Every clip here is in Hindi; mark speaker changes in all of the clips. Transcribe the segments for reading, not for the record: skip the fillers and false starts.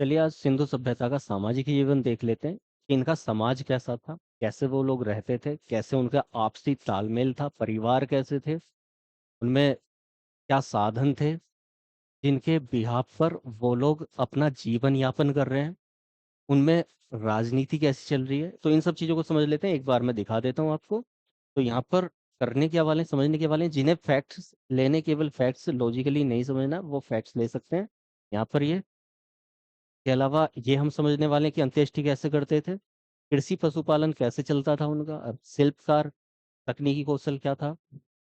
Speaker 1: चलिए आज सिंधु सभ्यता का सामाजिक जीवन देख लेते हैं कि इनका समाज कैसा था, कैसे वो लोग रहते थे, कैसे उनका आपसी तालमेल था, परिवार कैसे थे, उनमें क्या साधन थे जिनके बिहाफ पर वो लोग अपना जीवन यापन कर रहे हैं, उनमें राजनीति कैसी चल रही है। तो इन सब चीज़ों को समझ लेते हैं। एक बार मैं दिखा देता हूँ आपको। तो यहाँ पर करने क्या वाले हैं, समझने के वाले हैं। जिन्हें फैक्ट्स लेने, केवल फैक्ट्स लॉजिकली नहीं समझना, वो फैक्ट्स ले सकते हैं यहाँ पर। ये के अलावा ये हम समझने वाले हैं कि अंत्येष्टि कैसे करते थे, कृषि पशुपालन कैसे चलता था उनका, शिल्पकार तकनीकी कौशल क्या था,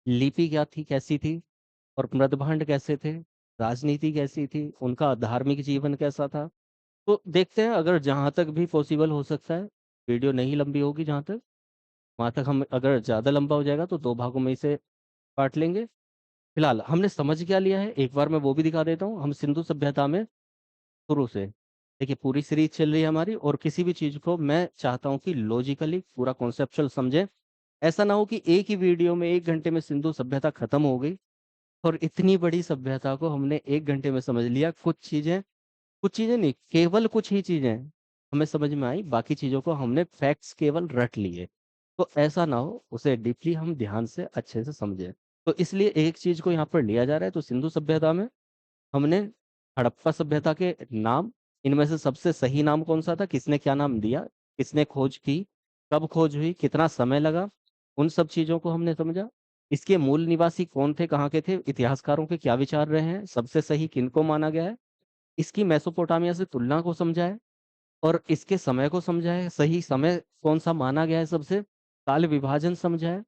Speaker 1: लिपि क्या थी, कैसी थी, और मृदभांड कैसे थे, राजनीति कैसी थी, उनका धार्मिक जीवन कैसा था। तो देखते हैं, अगर जहाँ तक भी पॉसिबल हो सकता है, वीडियो नहीं लंबी होगी जहाँ तक, वहाँ तक हम, अगर ज़्यादा लंबा हो जाएगा तो दो भागों में इसे बांट लेंगे। फिलहाल हमने समझ क्या लिया है, एक बार मैं वो भी दिखा देता हूँ। हम सिंधु सभ्यता में शुरू से, देखिए पूरी सीरीज चल रही है हमारी, और किसी भी चीज को मैं चाहता हूँ कि लॉजिकली पूरा कॉन्सेप्चुअल समझे। ऐसा ना हो कि एक ही वीडियो में 1 घंटे में सिंधु सभ्यता खत्म हो गई और इतनी बड़ी सभ्यता को हमने 1 घंटे में समझ लिया। कुछ चीजें नहीं, केवल कुछ ही चीजें हमें समझ में आई, बाकी चीजों को हमने फैक्ट्स केवल रट लिए। तो ऐसा ना हो, उसे डीपली हम ध्यान से अच्छे से समझे। तो इसलिए एक चीज को यहाँ पर लिया जा रहा है। तो सिंधु सभ्यता में हमने हड़प्पा सभ्यता के नाम, इनमें से सबसे सही नाम कौन सा था, किसने क्या नाम दिया, किसने खोज की, कब खोज हुई, कितना समय लगा, उन सब चीजों को हमने समझा। इसके मूल निवासी कौन थे, कहाँ के थे, इतिहासकारों के क्या विचार रहे हैं, सबसे सही किनको माना गया है, इसकी मेसोपोटामिया से तुलना को समझा है, और इसके समय को समझा है, सही समय कौन सा माना गया है सबसे, काल विभाजन समझा है,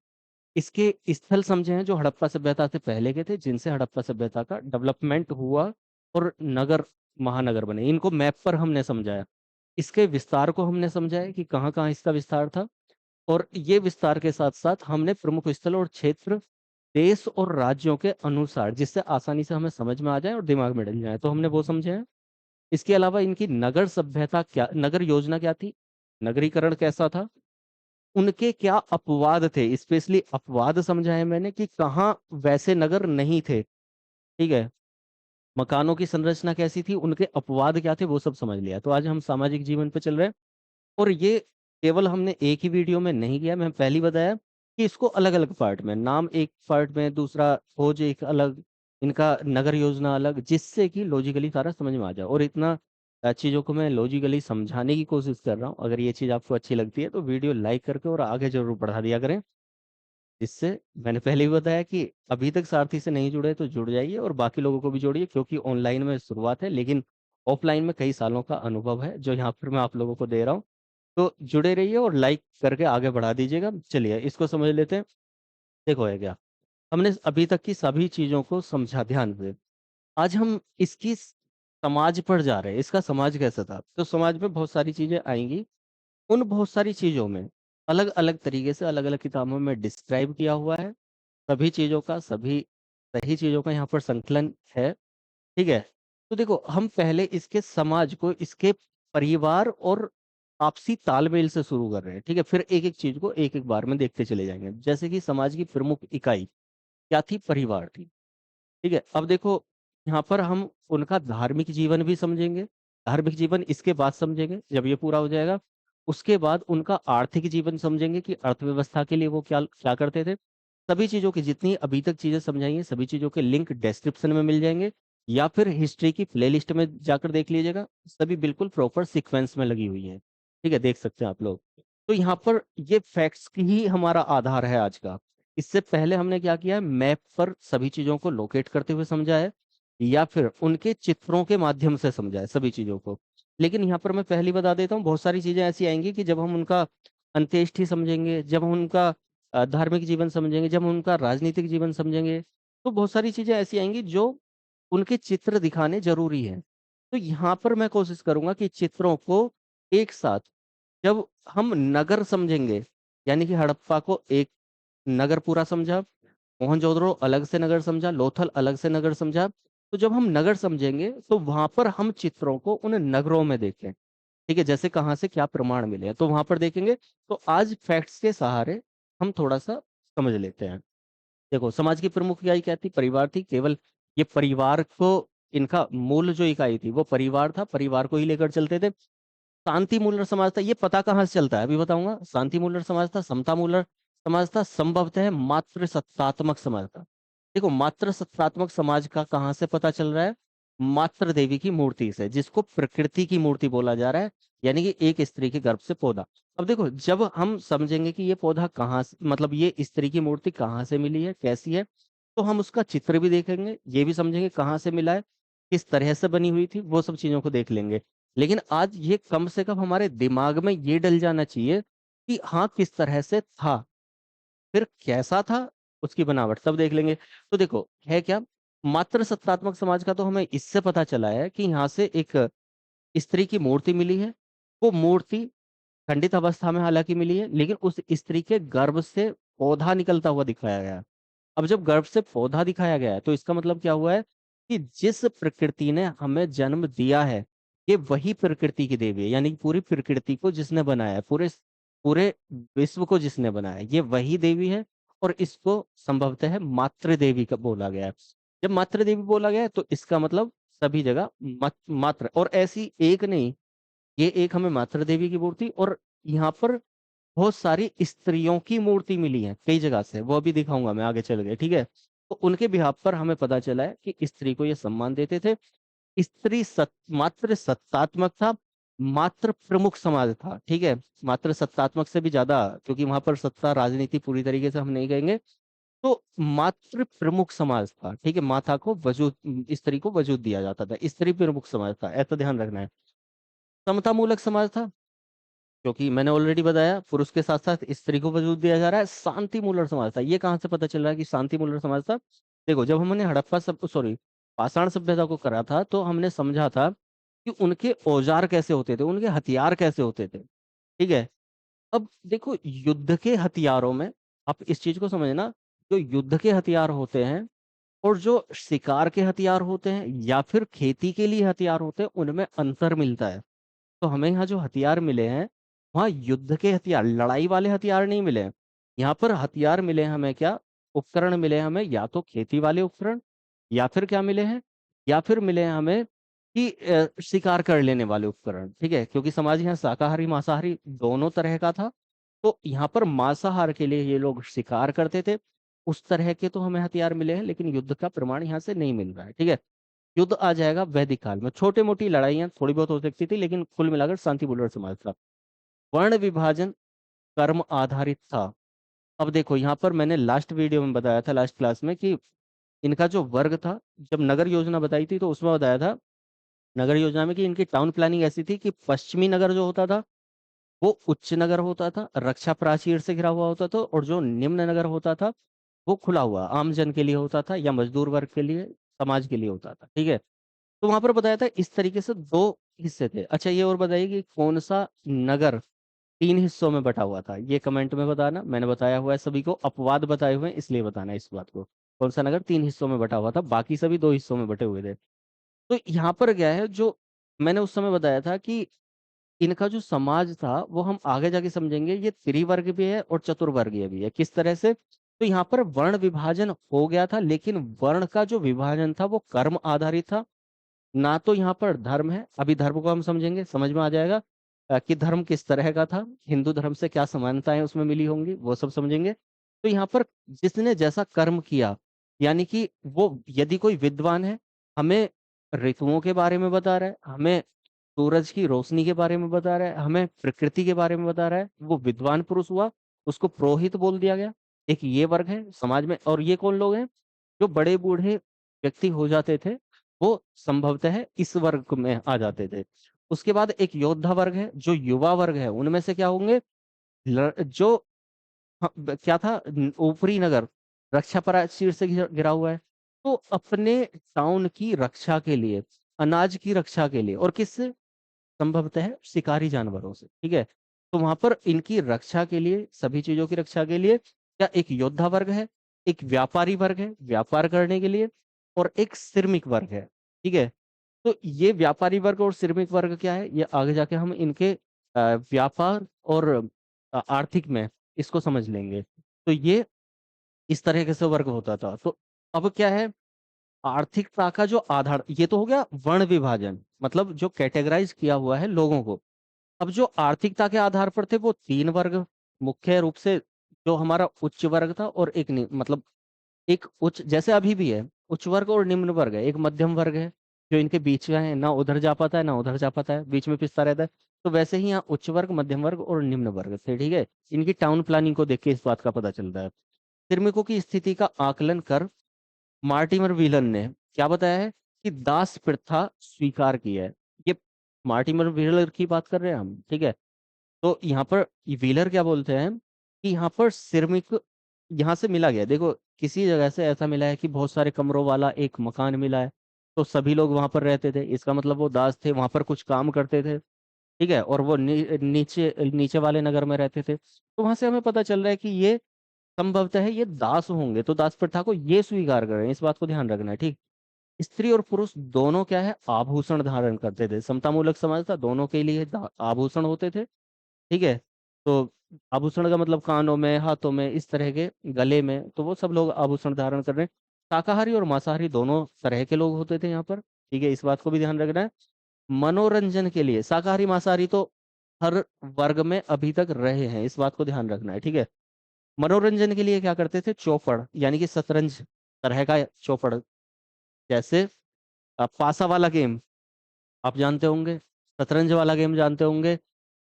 Speaker 1: इसके स्थल समझे हैं जो हड़प्पा सभ्यता से पहले के थे, जिनसे हड़प्पा सभ्यता का डेवलपमेंट हुआ और नगर महानगर बने, इनको मैप पर हमने समझाया। इसके विस्तार को हमने समझाया कि कहाँ कहाँ इसका विस्तार था, और ये विस्तार के साथ साथ हमने प्रमुख स्थल और क्षेत्र देश और राज्यों के अनुसार, जिससे आसानी से हमें समझ में आ जाए और दिमाग में डल जाए, तो हमने वो समझे हैं। इसके अलावा इनकी नगर सभ्यता क्या, नगर योजना क्या थी, नगरीकरण कैसा था, उनके क्या अपवाद थे, स्पेशली अपवाद समझा है मैंने कि कहाँ वैसे नगर नहीं थे। ठीक है, मकानों की संरचना कैसी थी, उनके अपवाद क्या थे, वो सब समझ लिया। तो आज हम सामाजिक जीवन पे चल रहे हैं, और ये केवल हमने एक ही वीडियो में नहीं किया। मैं पहले ही बताया कि इसको अलग अलग पार्ट में, नाम एक पार्ट में, दूसरा खोज एक अलग, इनका नगर योजना अलग, जिससे कि लॉजिकली सारा समझ में आ जाए। और इतना चीज़ों को मैं लॉजिकली समझाने की कोशिश कर रहा हूँ। अगर ये चीज़ आपको अच्छी लगती है तो वीडियो लाइक करके और आगे जरूर बढ़ा दिया करें। जिससे, मैंने पहले भी बताया कि अभी तक सारथी से नहीं जुड़े तो जुड़ जाइए, और बाकी लोगों को भी जोड़िए, क्योंकि ऑनलाइन में शुरुआत है, लेकिन ऑफलाइन में कई सालों का अनुभव है जो यहाँ पर मैं आप लोगों को दे रहा हूँ। तो जुड़े रहिए और लाइक करके आगे बढ़ा दीजिएगा। चलिए इसको समझ लेते हैं। देखो है क्या, हमने अभी तक की सभी चीजों को समझा ध्यान से। आज हम इसकी समाज पर जा रहे हैं, इसका समाज कैसा था। तो समाज में बहुत सारी चीजें आएंगी, उन बहुत सारी चीजों में अलग अलग तरीके से अलग अलग किताबों में डिस्क्राइब किया हुआ है। सभी चीजों का, सभी सही चीजों का यहाँ पर संकलन है। ठीक है, तो देखो हम पहले इसके समाज को, इसके परिवार और आपसी तालमेल से शुरू कर रहे हैं। ठीक है, फिर एक एक चीज को एक एक बार में देखते चले जाएंगे। जैसे कि समाज की प्रमुख इकाई क्या थी, परिवार थी। ठीक है, अब देखो यहाँ पर हम उनका धार्मिक जीवन भी समझेंगे। धार्मिक जीवन इसके बाद समझेंगे, जब ये पूरा हो जाएगा। उसके बाद उनका आर्थिक जीवन समझेंगे कि अर्थव्यवस्था के लिए वो क्या क्या करते थे। सभी चीजों की, जितनी अभी तक चीजें समझाई हैं, सभी चीजों के लिंक डिस्क्रिप्शन में मिल जाएंगे, या फिर हिस्ट्री की प्लेलिस्ट में जाकर देख लीजिएगा। सभी बिल्कुल प्रॉपर सीक्वेंस में लगी हुई है। ठीक है, देख सकते हैं आप लोग। तो यहाँ पर ये फैक्ट्स की ही हमारा आधार है आज का। इससे पहले हमने क्या किया है, मैप पर सभी चीजों को लोकेट करते हुए समझा है, या फिर उनके चित्रों के माध्यम से समझा है सभी चीजों को। लेकिन यहाँ पर मैं पहले ही बता देता हूँ, बहुत सारी चीजें ऐसी आएंगी कि जब हम उनका अंत्येष्टि समझेंगे, जब हम उनका धार्मिक जीवन समझेंगे, जब हम उनका राजनीतिक जीवन समझेंगे, तो बहुत सारी चीजें ऐसी आएंगी जो उनके चित्र दिखाने जरूरी है। तो यहाँ पर मैं कोशिश करूंगा कि चित्रों को एक साथ, जब हम नगर समझेंगे, यानी कि हड़प्पा को एक नगर पूरा समझा, मोहनजोदड़ो अलग से नगर समझा, लोथल अलग से नगर समझा, तो जब हम नगर समझेंगे तो वहां पर हम चित्रों को उन नगरों में देखें। ठीक है, जैसे कहाँ से क्या प्रमाण मिले हैं तो वहां पर देखेंगे। तो आज फैक्ट्स के सहारे हम थोड़ा सा समझ लेते हैं। देखो समाज की प्रमुख इकाई क्या थी, परिवार थी। केवल ये परिवार को इनका मूल जो इकाई थी वो परिवार था, परिवार को ही लेकर चलते थे। शांति मूलर समाज था, ये पता कहाँ से चलता है अभी बताऊंगा। शांति मूलर समाज था, समता मूलर समाज था, संभवतः मातृ सत्तात्मक समाज था। देखो मातृ सत्तात्मक समाज का कहाँ से पता चल रहा है? मातृ देवी की मूर्ति से, जिसको प्रकृति की मूर्ति बोला जा रहा है, यानी कि एक स्त्री के गर्भ से पौधा। अब देखो जब हम समझेंगे कि ये पौधा कहाँ से, मतलब ये स्त्री की मूर्ति कहाँ से मिली है, कैसी है, तो हम उसका चित्र भी देखेंगे, ये भी समझेंगे कहाँ से मिला है, किस तरह से बनी हुई थी, वो सब चीजों को देख लेंगे। लेकिन आज ये कम से कम हमारे दिमाग में ये डल जाना चाहिए कि हाँ किस तरह से था, फिर कैसा था, उसकी बनावट सब देख लेंगे। तो देखो है क्या, मात्र सत्तात्मक समाज का तो हमें इससे पता चला है कि यहाँ से एक स्त्री की मूर्ति मिली है। वो मूर्ति खंडित अवस्था में हालांकि मिली है, लेकिन उस स्त्री के गर्भ से पौधा निकलता हुआ दिखाया गया है। अब जब गर्भ से पौधा दिखाया गया है तो इसका मतलब क्या हुआ है कि जिस प्रकृति ने हमें जन्म दिया है, ये वही प्रकृति की देवी है, यानी कि पूरी प्रकृति को जिसने बनाया है, पूरे पूरे विश्व को जिसने बनाया है, ये वही देवी है। और इसको संभवतः मातृ देवी का बोला गया है। जब मातृ देवी बोला गया है तो इसका मतलब सभी जगह मात्र, और ऐसी एक नहीं, ये एक हमें मातृ देवी की मूर्ति, और यहाँ पर बहुत सारी स्त्रियों की मूर्ति मिली है कई जगह से, वो अभी दिखाऊंगा मैं आगे चल गए, ठीक है। तो उनके बिहाफ पर हमें पता चला है कि स्त्री को ये सम्मान देते थे। स्त्री मात्र सत्तात्मक था, मात्र प्रमुख समाज था, ठीक है। मात्र सत्तात्मक से भी ज्यादा, क्योंकि वहां पर सत्ता राजनीति पूरी तरीके से हम नहीं कहेंगे। तो मात्र प्रमुख समाज था, ठीक है, माता को वजूद, स्त्री को वजूद दिया जाता था, स्त्री प्रमुख समाज था, ऐसा ध्यान रखना है। समता मूलक समाज था, क्योंकि मैंने ऑलरेडी बताया पुरुष के साथ साथ स्त्री को वजूद दिया जा रहा है। शांति मूलर समाज था, ये कहाँ से पता चल रहा है कि शांति मूलर समाज था? देखो जब हमने हड़प्पा सब सॉरी पाषाण सभ्यता को करा था तो हमने समझा था कि उनके औजार कैसे होते थे, उनके हथियार कैसे होते थे, ठीक है। अब देखो युद्ध के हथियारों में, आप इस चीज को समझना, जो युद्ध के हथियार होते हैं और जो शिकार के हथियार होते हैं या फिर खेती के लिए हथियार होते हैं, उनमें अंतर मिलता है। तो हमें यहाँ जो हथियार मिले हैं, वहाँ युद्ध के हथियार, लड़ाई वाले हथियार नहीं मिले हैं। यहाँ पर हथियार मिले हैं हमें क्या, उपकरण मिले हैं हमें, या तो खेती वाले उपकरण, या फिर क्या मिले हैं, या फिर मिले हैं हमें कि शिकार कर लेने वाले उपकरण, ठीक है। क्योंकि समाज यहाँ शाकाहारी मांसाहारी दोनों तरह का था। तो यहाँ पर मांसाहार के लिए ये लोग शिकार करते थे, उस तरह के तो हमें हथियार मिले हैं, लेकिन युद्ध का प्रमाण यहाँ से नहीं मिल रहा है, ठीक है। युद्ध आ जाएगा वैदिक काल में, छोटी मोटी लड़ाइयाँ थोड़ी बहुत हो सकती थी, लेकिन कुल मिलाकर शांतिपूर्ण समाज था। वर्ण विभाजन कर्म आधारित था। अब देखो यहाँ पर मैंने लास्ट वीडियो में बताया था, लास्ट क्लास में, कि इनका जो वर्ग था, जब नगर योजना बताई थी तो उसमें बताया था नगर योजना में कि इनकी टाउन प्लानिंग ऐसी थी कि पश्चिमी नगर जो होता था वो उच्च नगर होता था, रक्षा प्राचीर से घिरा हुआ होता था, और जो निम्न नगर होता था वो खुला हुआ आम जन के लिए होता था, या मजदूर वर्ग के लिए, समाज के लिए होता था, ठीक है। तो वहां पर बताया था इस तरीके से दो हिस्से थे। अच्छा ये और बताइए कि कौन सा नगर तीन हिस्सों में बटा हुआ था, ये कमेंट में बताना। मैंने बताया हुआ है सभी को, अपवाद बताए हुए हैं इसलिए बताना इस बात को, कौन सा नगर तीन हिस्सों में बटा हुआ था, बाकी सभी दो हिस्सों में बटे हुए थे। तो यहाँ पर क्या है, जो मैंने उस समय बताया था कि इनका जो समाज था वो हम आगे जाके समझेंगे, ये त्रिवर्ग भी है और चतुर्वर्गीय भी है। किस तरह से? तो यहाँ पर वर्ण विभाजन हो गया था, लेकिन वर्ण का जो विभाजन था वो कर्म आधारित था, ना तो यहाँ पर धर्म है। अभी धर्म को हम समझेंगे, समझ में आ जाएगा कि धर्म किस तरह का था, हिंदू धर्म से क्या समानताएं उसमें मिली होंगी, वो सब समझेंगे। तो यहाँ पर जिसने जैसा कर्म किया, यानी कि वो यदि कोई विद्वान है, हमें ऋतुओं के बारे में बता रहा है, हमें सूरज की रोशनी के बारे में बता रहा है, हमें प्रकृति के बारे में बता रहा है, वो विद्वान पुरुष हुआ, उसको पुरोहित बोल दिया गया। एक ये वर्ग है समाज में। और ये कौन लोग हैं? जो बड़े बूढ़े व्यक्ति हो जाते थे, वो संभवतः इस वर्ग में आ जाते थे। उसके बाद एक योद्धा वर्ग है, जो युवा वर्ग है, उनमें से क्या होंगे, जो क्या था, ऊपरी नगर रक्षा प्राचीर से घिरा हुआ है, तो अपने टाउन की रक्षा के लिए, अनाज की रक्षा के लिए, और किससे, संभवतः शिकारी जानवरों से, ठीक है। तो वहां पर इनकी रक्षा के लिए, सभी चीजों की रक्षा के लिए क्या एक योद्धा वर्ग है, एक व्यापारी वर्ग है व्यापार करने के लिए, और एक श्रमिक वर्ग है, ठीक है। तो ये व्यापारी वर्ग और श्रमिक वर्ग क्या है, ये आगे जाके हम इनके व्यापार और आर्थिक में इसको समझ लेंगे। तो ये इस तरह से वर्ग होता था। तो अब क्या है, आर्थिकता का जो आधार, ये तो हो गया वर्ण विभाजन, मतलब जो कैटेगराइज किया हुआ है लोगों को। अब जो आर्थिकता के आधार पर थे वो तीन वर्ग मुख्य रूप से, जो हमारा उच्च वर्ग था और एक मतलब एक उच्च, जैसे अभी भी है उच्च वर्ग और निम्न वर्ग है, एक मध्यम वर्ग है जो इनके बीच में है, ना उधर जा पाता है ना उधर जा पाता है, बीच में पिसता रहता है। तो वैसे ही यहाँ उच्च वर्ग, मध्यम वर्ग और निम्न वर्ग थे, ठीक है। इनकी टाउन प्लानिंग को देख के इस बात का पता चलता है। श्रमिकों की स्थिति का आकलन कर मार्टिमर व्हीलन ने क्या बताया है कि दास प्रथा स्वीकार की है। ये मार्टिमर व्हीलर की बात कर रहे हैं हम, ठीक है। तो यहाँ पर व्हीलर क्या बोलते हैं कि यहाँ पर श्रमिक यहाँ से मिला गया, देखो किसी जगह से ऐसा मिला है कि बहुत सारे कमरों वाला एक मकान मिला है, तो सभी लोग वहां पर रहते थे, इसका मतलब वो दास थे, वहां पर कुछ काम करते थे, ठीक है। और वो नीचे नीचे वाले नगर में रहते थे, तो वहां से हमें पता चल रहा है कि ये संभवतः ये दास होंगे, तो दास प्रथा को ये स्वीकार कर रहे हैं, इस बात को ध्यान रखना है, ठीक। स्त्री और पुरुष दोनों क्या है, आभूषण धारण करते थे, समतामूलक समाज था, दोनों के लिए आभूषण होते थे, ठीक है। तो आभूषण का मतलब कानों में, हाथों में, इस तरह के, गले में, तो वो सब लोग आभूषण धारण कर रहे हैं। शाकाहारी और मांसाहारी दोनों तरह के लोग होते थे यहाँ पर, ठीक है, इस बात को भी ध्यान रखना है। मनोरंजन के लिए शाकाहारी मांसाहारी तो हर वर्ग में अभी तक रहे हैं, इस बात को ध्यान रखना है, ठीक है। मनोरंजन के लिए क्या करते थे, चौपड़ यानी कि शतरंज तरह का चौपड़, जैसे पासा वाला गेम आप जानते होंगे, शतरंज वाला गेम जानते होंगे,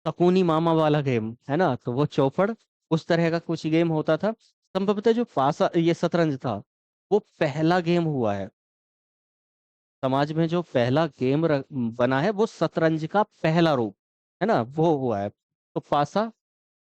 Speaker 1: तकूनी मामा वाला गेम है ना, तो वो चौपड़ उस तरह का कुछ गेम होता था। संभवतः जो पासा ये शतरंज था वो पहला गेम हुआ है समाज में, जो पहला गेम बना है वो शतरंज का पहला रूप है ना, वो हुआ है। तो पासा,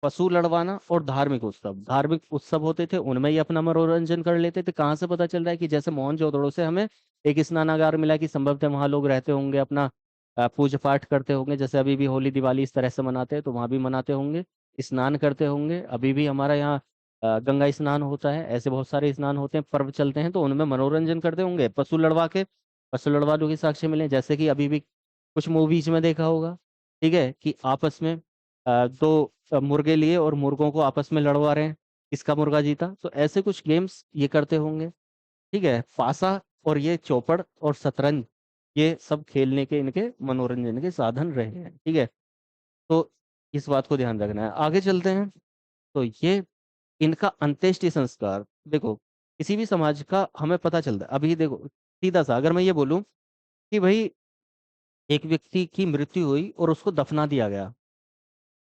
Speaker 1: पशु लड़वाना और धार्मिक उत्सव होते थे, उनमें ही अपना मनोरंजन कर लेते थे। कहाँ से पता चल रहा है कि जैसे मोहनजोदड़ो से हमें एक स्नानागार मिला कि संभवतः वहां लोग रहते होंगे, अपना पूजा पाठ करते होंगे, जैसे अभी भी होली दिवाली इस तरह से मनाते हैं तो वहां भी मनाते होंगे, स्नान करते होंगे। अभी भी हमारा यहाँ गंगा स्नान होता है, ऐसे बहुत सारे स्नान होते हैं, पर्व चलते हैं, तो उनमें मनोरंजन करते होंगे पशु लड़वा के साक्ष्य मिले, जैसे कि अभी भी कुछ मूवीज में देखा होगा, ठीक है, कि आपस में दो मुर्गे लिए और मुर्गों को आपस में लड़वा रहे हैं, किसका मुर्गा जीता, तो ऐसे कुछ गेम्स ये करते होंगे, ठीक है। पासा और ये चौपड़ और शतरंज, ये सब खेलने के इनके मनोरंजन के साधन रहे हैं, ठीक है। तो इस बात को ध्यान रखना है, आगे चलते हैं। तो ये इनका अंत्येष्टि संस्कार, देखो किसी भी समाज का हमें पता चलता है, अभी देखो सीधा सा अगर मैं ये बोलूं कि भाई एक व्यक्ति की मृत्यु हुई और उसको दफना दिया गया,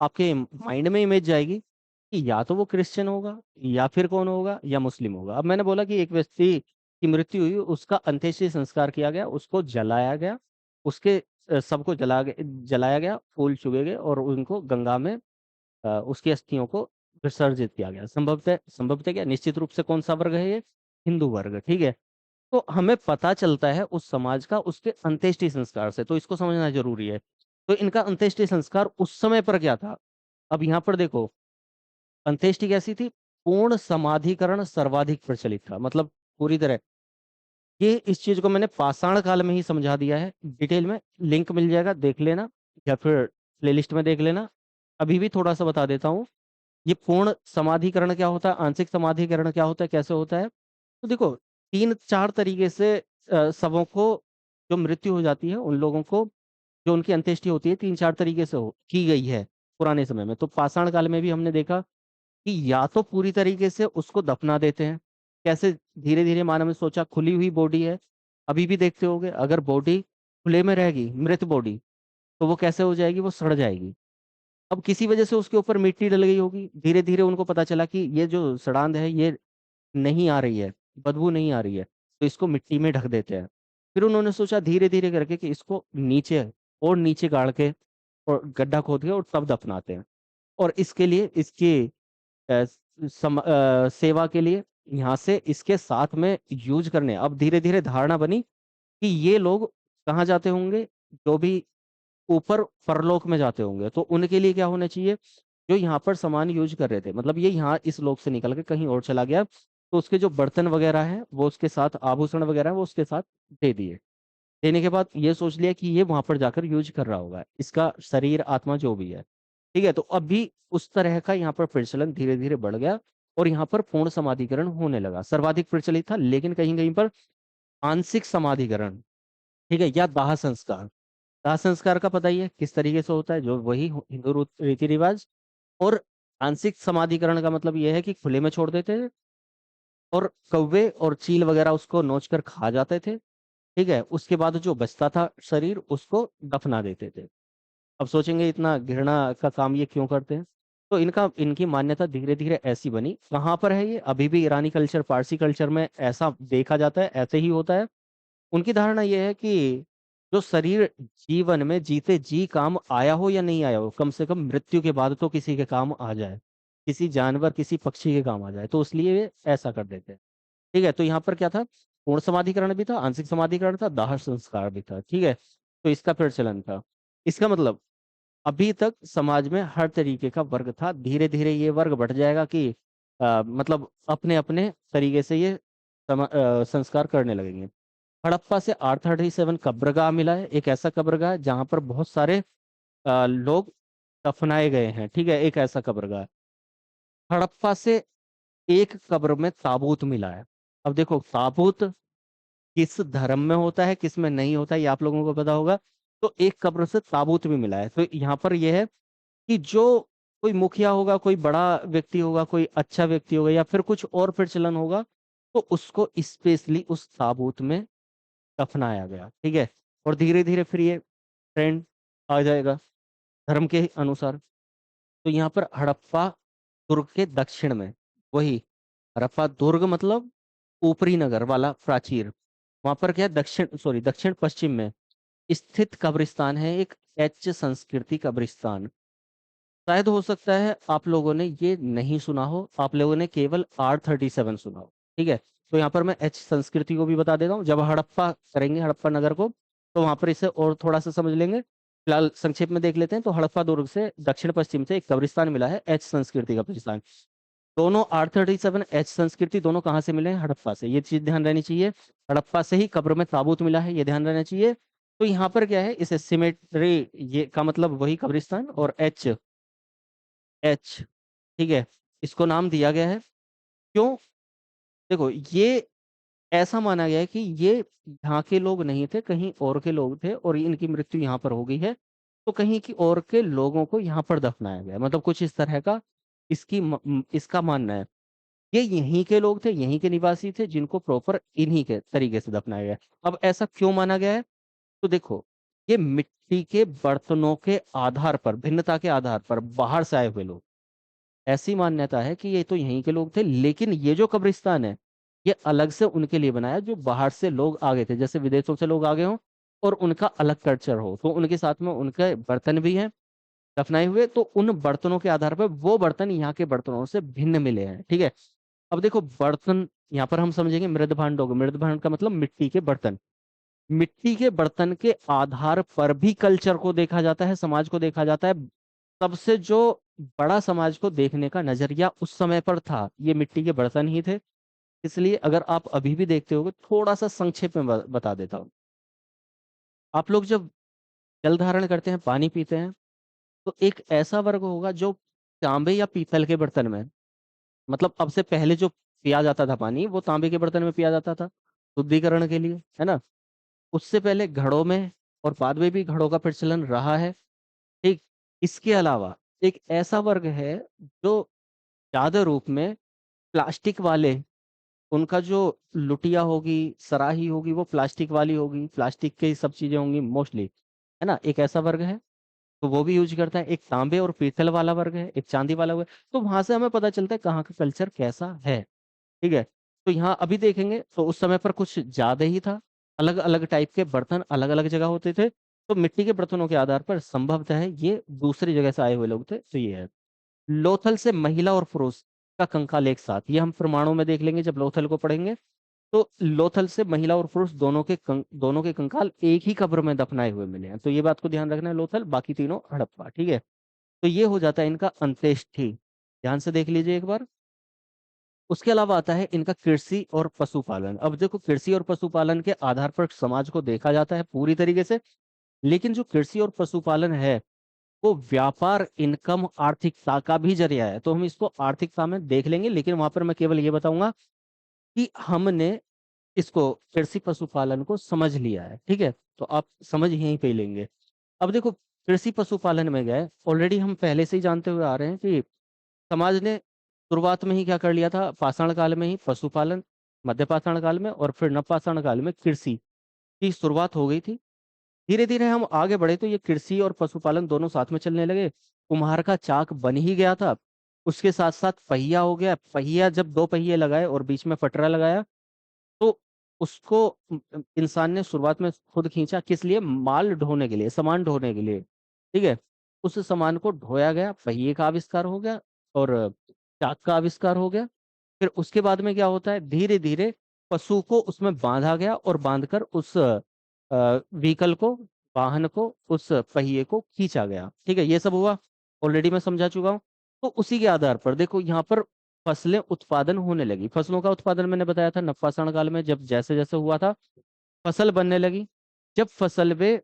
Speaker 1: आपके माइंड में इमेज जाएगी कि या तो वो क्रिश्चियन होगा या फिर कौन होगा, या मुस्लिम होगा। अब मैंने बोला कि एक व्यक्ति की मृत्यु हुई, उसका अंत्येष्टि संस्कार किया गया, उसको जलाया गया, उसके सबको जलाया गया, फूल चुगे गए और उनको गंगा में उसकी अस्थियों को विसर्जित किया गया। संभवतः क्या, निश्चित रूप से कौन सा वर्ग है ये, हिंदू वर्ग, ठीक है। तो हमें पता चलता है उस समाज का उसके अंत्येष्टि संस्कार से, तो इसको समझना जरूरी है। तो इनका अंत्येष्टि संस्कार उस समय पर क्या था। अब यहाँ पर देखो, अंत्येष्टि कैसी थी, पूर्ण समाधिकरण सर्वाधिक प्रचलित था, मतलब पूरी तरह। ये इस चीज को मैंने पाषाण काल में ही समझा दिया है डिटेल में, लिंक मिल जाएगा देख लेना, या फिर प्लेलिस्ट में देख लेना। अभी भी थोड़ा सा बता देता हूँ, ये पूर्ण समाधिकरण क्या होता है, आंशिक समाधिकरण क्या होता है, कैसे होता है। तो देखो तीन चार तरीके से शवों को, जो मृत्यु हो जाती है उन लोगों को, जो उनकी अंत्येष्टि होती है, तीन चार तरीके से की गई है पुराने समय में। तो पाषाण काल में भी हमने देखा कि या तो पूरी तरीके से उसको दफना देते हैं, कैसे, धीरे धीरे मानव ने सोचा खुली हुई बॉडी है, अभी भी देखते होगे अगर बॉडी खुले में रहेगी, मृत बॉडी, तो वो कैसे हो जाएगी, वो सड़ जाएगी। अब किसी वजह से उसके ऊपर मिट्टी डल गई होगी, धीरे धीरे उनको पता चला कि ये जो सड़ांध है ये नहीं आ रही है, बदबू नहीं आ रही है, तो इसको मिट्टी में ढक देते हैं। फिर उन्होंने सोचा धीरे धीरे करके कि इसको नीचे और नीचे गाड़ के और गड्ढा खोद के और तब दफनाते हैं। और इसके लिए इसकी सेवा के लिए यहाँ से इसके साथ में यूज करने, अब धीरे धीरे धारणा बनी कि ये लोग कहाँ जाते होंगे, जो भी ऊपर परलोक में जाते होंगे, तो उनके लिए क्या होना चाहिए, जो यहाँ पर सामान यूज कर रहे थे, मतलब ये यहाँ इस लोक से निकल के कहीं और चला गया, तो उसके जो बर्तन वगैरह है वो उसके साथ, आभूषण वगैरह है वो उसके साथ दे दिए। देने के बाद ये सोच लिया कि ये वहां पर जाकर यूज कर रहा होगा, इसका शरीर आत्मा जो भी है, ठीक है। तो अब भी उस तरह का यहाँ पर प्रचलन धीरे धीरे बढ़ गया और यहाँ पर पूर्ण समाधिकरण होने लगा, सर्वाधिक प्रचलित था, लेकिन कहीं कहीं पर आंशिक समाधिकरण, ठीक है, या दाह संस्कार। दाह संस्कार का पता ही है किस तरीके से होता है, जो वही हिंदू रीति रिवाज। और आंशिक समाधिकरण का मतलब यह है कि खुले में छोड़ देते थे और कौवे और चील वगैरह उसको नोच कर खा जाते थे। ठीक है, उसके बाद जो बचता था शरीर उसको दफना देते थे। अब सोचेंगे इतना घृणा का काम ये क्यों करते हैं। तो इनकी मान्यता धीरे धीरे ऐसी बनी। कहाँ पर है ये, अभी भी ईरानी कल्चर, पारसी कल्चर में ऐसा देखा जाता है, ऐसे ही होता है। उनकी धारणा ये है कि जो शरीर जीवन में जीते जी काम आया हो या नहीं आया हो, कम से कम मृत्यु के बाद तो किसी के काम आ जाए, किसी जानवर किसी पक्षी के काम आ जाए, तो इसलिए वे ऐसा कर देते हैं। ठीक है, तो यहाँ पर क्या था, पूर्ण समाधिकरण भी था, आंशिक समाधिकरण था, दाह संस्कार भी था। ठीक है, तो इसका प्रचलन था। इसका मतलब अभी तक समाज में हर तरीके का वर्ग था। धीरे धीरे ये वर्ग बढ़ जाएगा कि मतलब अपने अपने तरीके से ये संस्कार करने लगेंगे। हड़प्पा से R37 कब्रगाह मिला है, एक ऐसा कब्रगाह है जहां पर बहुत सारे लोग दफनाए गए हैं। ठीक है, एक ऐसा कब्रगाह है। हड़प्पा से एक कब्र में ताबूत मिला है। अब देखो ताबूत किस धर्म में होता है किस में नहीं होता है ये आप लोगों को पता होगा। तो एक कब्र से ताबूत भी मिला है। तो यहाँ पर यह है कि जो कोई मुखिया होगा, कोई बड़ा व्यक्ति होगा, कोई अच्छा व्यक्ति होगा, या फिर कुछ और प्रचलन होगा, तो उसको स्पेशली उस ताबूत में दफनाया गया। ठीक है, और धीरे धीरे फिर ये ट्रेंड आ जाएगा धर्म के अनुसार। तो यहाँ पर हड़प्पा दुर्ग के दक्षिण में, वही हड़प्पा दुर्ग मतलब ऊपरी नगर वाला प्राचीर, वहां पर क्या है, दक्षिण पश्चिम में स्थित कब्रिस्तान है, एक एच संस्कृति कब्रिस्तान। शायद हो सकता है आप लोगों ने ये नहीं सुना हो, आप लोगों ने केवल R37 सुना हो। ठीक है, तो यहाँ पर मैं एच संस्कृति को भी बता देता हूँ। जब हड़प्पा करेंगे हड़प्पा नगर को, तो वहां पर इसे और थोड़ा सा समझ लेंगे। फिलहाल संक्षेप में देख लेते हैं। तो हड़प्पा दुर्ग से दक्षिण पश्चिम से एक कब्रिस्तान मिला है, एच संस्कृति कब्रिस्तान। दोनों R37 एच संस्कृति दोनों कहाँ से मिले हैं, हड़प्पा से, ये चीज ध्यान रहनी चाहिए। हड़प्पा से ही कब्र में ताबूत मिला है, ये ध्यान रहना चाहिए। तो यहाँ पर क्या है, इसे सिमेट्री, ये का मतलब वही कब्रिस्तान, और एच, एच, ठीक है, इसको नाम दिया गया है। क्यों, देखो ये ऐसा माना गया है कि ये यहाँ के लोग नहीं थे, कहीं और के लोग थे, और इनकी मृत्यु यहाँ पर हो गई है, तो कहीं की और के लोगों को यहाँ पर दफनाया गया, मतलब कुछ इस तरह का इसका मानना है। ये यहीं के लोग थे, यहीं के निवासी थे, जिनको प्रॉपर इन्हीं के तरीके से दफनाया गया। अब ऐसा क्यों माना गया है, तो देखो ये मिट्टी के बर्तनों के आधार पर, भिन्नता के आधार पर बाहर से आए हुए लोग, ऐसी मान्यता है कि ये तो यहीं के लोग थे, लेकिन ये जो कब्रिस्तान है ये अलग से उनके लिए बनाया, जो बाहर से लोग आ गए थे, जैसे विदेशों से लोग आ गए हों और उनका अलग कल्चर हो, तो उनके साथ में उनके बर्तन भी हैं दफनाए हुए, तो उन बर्तनों के आधार पर वो बर्तन यहाँ के बर्तनों से भिन्न मिले हैं। ठीक है, अब देखो बर्तन, यहाँ पर हम समझेंगे मृद भांडों को, मृद भांड का मतलब मिट्टी के बर्तन। मिट्टी के बर्तन के आधार पर भी कल्चर को देखा जाता है, समाज को देखा जाता है। सबसे जो बड़ा समाज को देखने का नजरिया उस समय पर था, ये मिट्टी के बर्तन ही थे। इसलिए अगर आप अभी भी देखते होगे, थोड़ा सा संक्षेप में बता देता हूँ। आप लोग जब जल धारण करते हैं, पानी पीते हैं, तो एक ऐसा वर्ग होगा जो तांबे या पीतल के बर्तन में, मतलब अब से पहले जो पिया जाता था पानी, वो तांबे के बर्तन में पिया जाता था शुद्धिकरण के लिए, है ना। उससे पहले घड़ों में, और बाद में भी घड़ों का प्रचलन रहा है। ठीक, इसके अलावा एक ऐसा वर्ग है जो ज्यादा रूप में प्लास्टिक वाले, उनका जो लुटिया होगी, सराही होगी, वो प्लास्टिक वाली होगी, प्लास्टिक के सब चीजें होंगी मोस्टली, है ना, एक ऐसा वर्ग है। तो वो भी यूज करता है। एक तांबे और पीतल वाला वर्ग है, एक चांदी वाला वर्ग है। तो वहां से हमें पता चलता है कहाँ का कल्चर कैसा है। ठीक है, तो यहाँ अभी देखेंगे तो उस समय पर कुछ ज्यादा ही था, अलग अलग टाइप के बर्तन अलग अलग जगह होते थे। तो मिट्टी के बर्तनों के आधार पर संभवतः है ये दूसरी जगह से आए हुए लोग थे, तो ये है। लोथल से महिला और पुरुष का कंकाल एक साथ, ये हम प्रमाणों में देख लेंगे जब लोथल को पढ़ेंगे। तो लोथल से महिला और पुरुष दोनों के कंकाल एक ही कब्र में दफनाए हुए मिले हैं, तो ये बात को ध्यान रखना है। लोथल, बाकी तीनों हड़प्पा। ठीक है, तो ये हो जाता है इनका अंत्येष्टि, ध्यान से देख लीजिए एक बार। उसके अलावा आता है इनका कृषि और पशुपालन। अब देखो कृषि और पशुपालन के आधार पर समाज को देखा जाता है पूरी तरीके से, लेकिन जो कृषि और पशुपालन है वो व्यापार, इनकम, आर्थिकता का भी जरिया है, तो हम इसको आर्थिकता में देख लेंगे। लेकिन वहां पर मैं केवल ये बताऊंगा कि हमने इसको कृषि पशुपालन को समझ लिया है। ठीक है, तो आप समझ यहीं पे ही लेंगे। अब देखो, कृषि पशुपालन में गए, ऑलरेडी हम पहले से ही जानते हुए आ रहे हैं कि समाज ने शुरुआत में ही क्या कर लिया था, पाषाण काल में ही पशुपालन, मध्य पाषाण काल में और फिर नवपाषाण काल में कृषि की शुरुआत हो गई थी। धीरे धीरे हम आगे बढ़े तो ये कृषि और पशुपालन दोनों साथ में चलने लगे। कुम्हार का चाक बन ही गया था, उसके साथ साथ पहिया हो गया। पहिया जब दो पहिए लगाए और बीच में पटरा लगाया, तो उसको इंसान ने शुरुआत में खुद खींचा, किस लिए, माल ढोने के लिए, सामान ढोने के लिए। ठीक है, उस सामान को ढोया गया, पहिए का आविष्कार हो गया और चाक का आविष्कार हो गया। फिर उसके बाद में क्या होता है, धीरे धीरे पशु को उसमें बांधा गया और बांधकर उस व्हीकल को, वाहन को, उस पहिए को खींचा गया। ठीक है, ये सब हुआ, ऑलरेडी मैं समझा चुका हूँ। तो उसी के आधार पर देखो यहाँ पर फसलें उत्पादन होने लगी। फसलों का उत्पादन मैंने बताया था नवपाषाण काल में, जब जैसे जैसे हुआ था फसल बनने लगी। जब फसल पे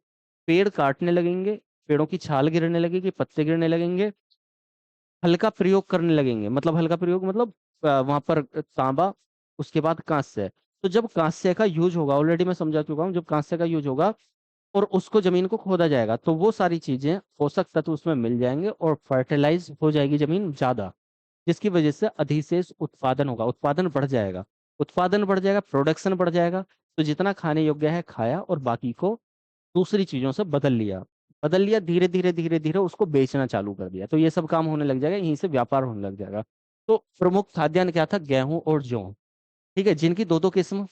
Speaker 1: पेड़ काटने लगेंगे, पेड़ों की छाल गिरने लगेगी, पत्ते गिरने लगेंगे, हल्का प्रयोग करने लगेंगे, मतलब हल्का प्रयोग मतलब वहां पर तांबा, उसके बाद कांस्य। तो जब कांस्य का यूज होगा, ऑलरेडी मैं समझा चुका हूँ, जब कांस्य का यूज होगा और उसको जमीन को खोदा जाएगा, तो वो सारी चीजें, पोषक तत्व उसमें मिल जाएंगे और फर्टिलाइज हो जाएगी जमीन ज्यादा, जिसकी वजह से अधिशेष उत्पादन होगा, उत्पादन बढ़ जाएगा। उत्पादन बढ़ जाएगा, प्रोडक्शन बढ़ जाएगा। तो जितना खाने योग्य है खाया और बाकी को दूसरी चीजों से बदल लिया, बदल लिया, धीरे धीरे धीरे धीरे उसको बेचना चालू कर दिया। तो ये सब काम होने लग जाएगा, यहीं से व्यापार होने लग जाएगा। तो प्रमुख खाद्यान्न क्या था, गेहूं और जौ। ठीक है, जिनकी दो दो किस्म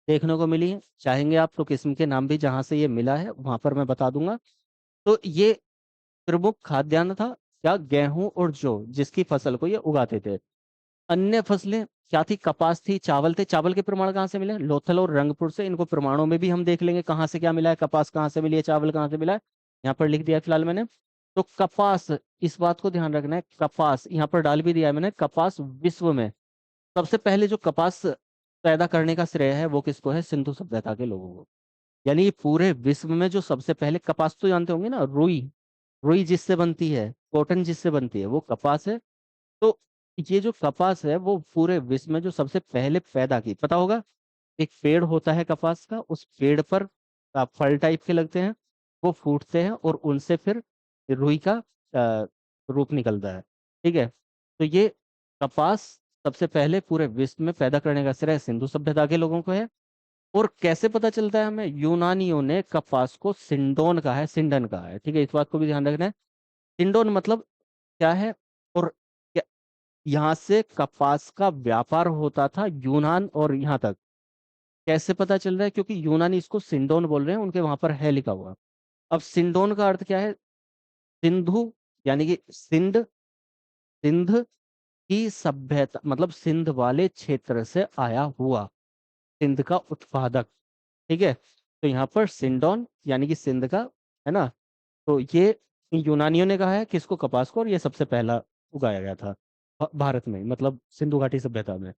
Speaker 1: देखने को मिली है। चाहेंगे आप तो किस्म के नाम भी जहां से ये मिला है वहां पर मैं बता दूंगा। तो ये प्रमुख खाद्यान्न था क्या, गेहूं और जौ, जिसकी फसल को ये उगाते थे। अन्य फसलें क्या थी, कपास थी, चावल थे। चावल के प्रमाण कहाँ से मिले, लोथल और रंगपुर से। इनको प्रमाणों में भी हम देख लेंगे कहाँ से क्या मिला है, कपास कहाँ से मिली है, चावल कहाँ से मिला है, यहाँ पर लिख दिया है फिलहाल मैंने। तो कपास, इस बात को ध्यान रखना है, कपास यहाँ पर डाल भी दिया है मैंने। कपास विश्व में सबसे पहले जो कपास पैदा करने का श्रेय है वो किसको है, सिंधु सभ्यता के लोगों को। यानी पूरे विश्व में जो सबसे पहले, कपास तो जानते होंगे ना, रुई, रुई जिससे बनती है, कॉटन जिससे बनती है, वो कपास है। तो ये जो कपास है वो पूरे विश्व में जो सबसे पहले पैदा की, पता होगा, एक पेड़ होता है कपास का, उस पेड़ पर फल टाइप के लगते हैं, वो फूटते हैं और उनसे फिर रुई का अ, रूप निकलता है। ठीक है, तो ये कपास सबसे पहले पूरे विश्व में पैदा करने का श्रेय सिंधु सभ्यता के लोगों को है। और कैसे पता चलता है हमें, यूनानियों ने कपास को सिंडोन कहा है, सिंडन कहा है। ठीक है, इस बात को भी ध्यान रखना है। सिंडोन मतलब क्या है, और यहाँ से कपास का व्यापार होता था यूनान और यहाँ तक। कैसे पता चल रहा है, क्योंकि यूनानी इसको सिंडोन बोल रहे हैं, उनके वहां पर है लिखा हुआ। अब सिंडोन का अर्थ क्या है, सिंधु, यानी कि सिंध, सिंध की सभ्यता, मतलब सिंध वाले क्षेत्र से आया हुआ, सिंध का उत्पादक। ठीक है, तो यहाँ पर सिंडोन यानी कि सिंध का, है ना। तो ये यूनानियों ने कहा है किसको, कपास को, और ये सबसे पहला उगाया गया था भारत में, मतलब सिंधु घाटी सभ्यता में।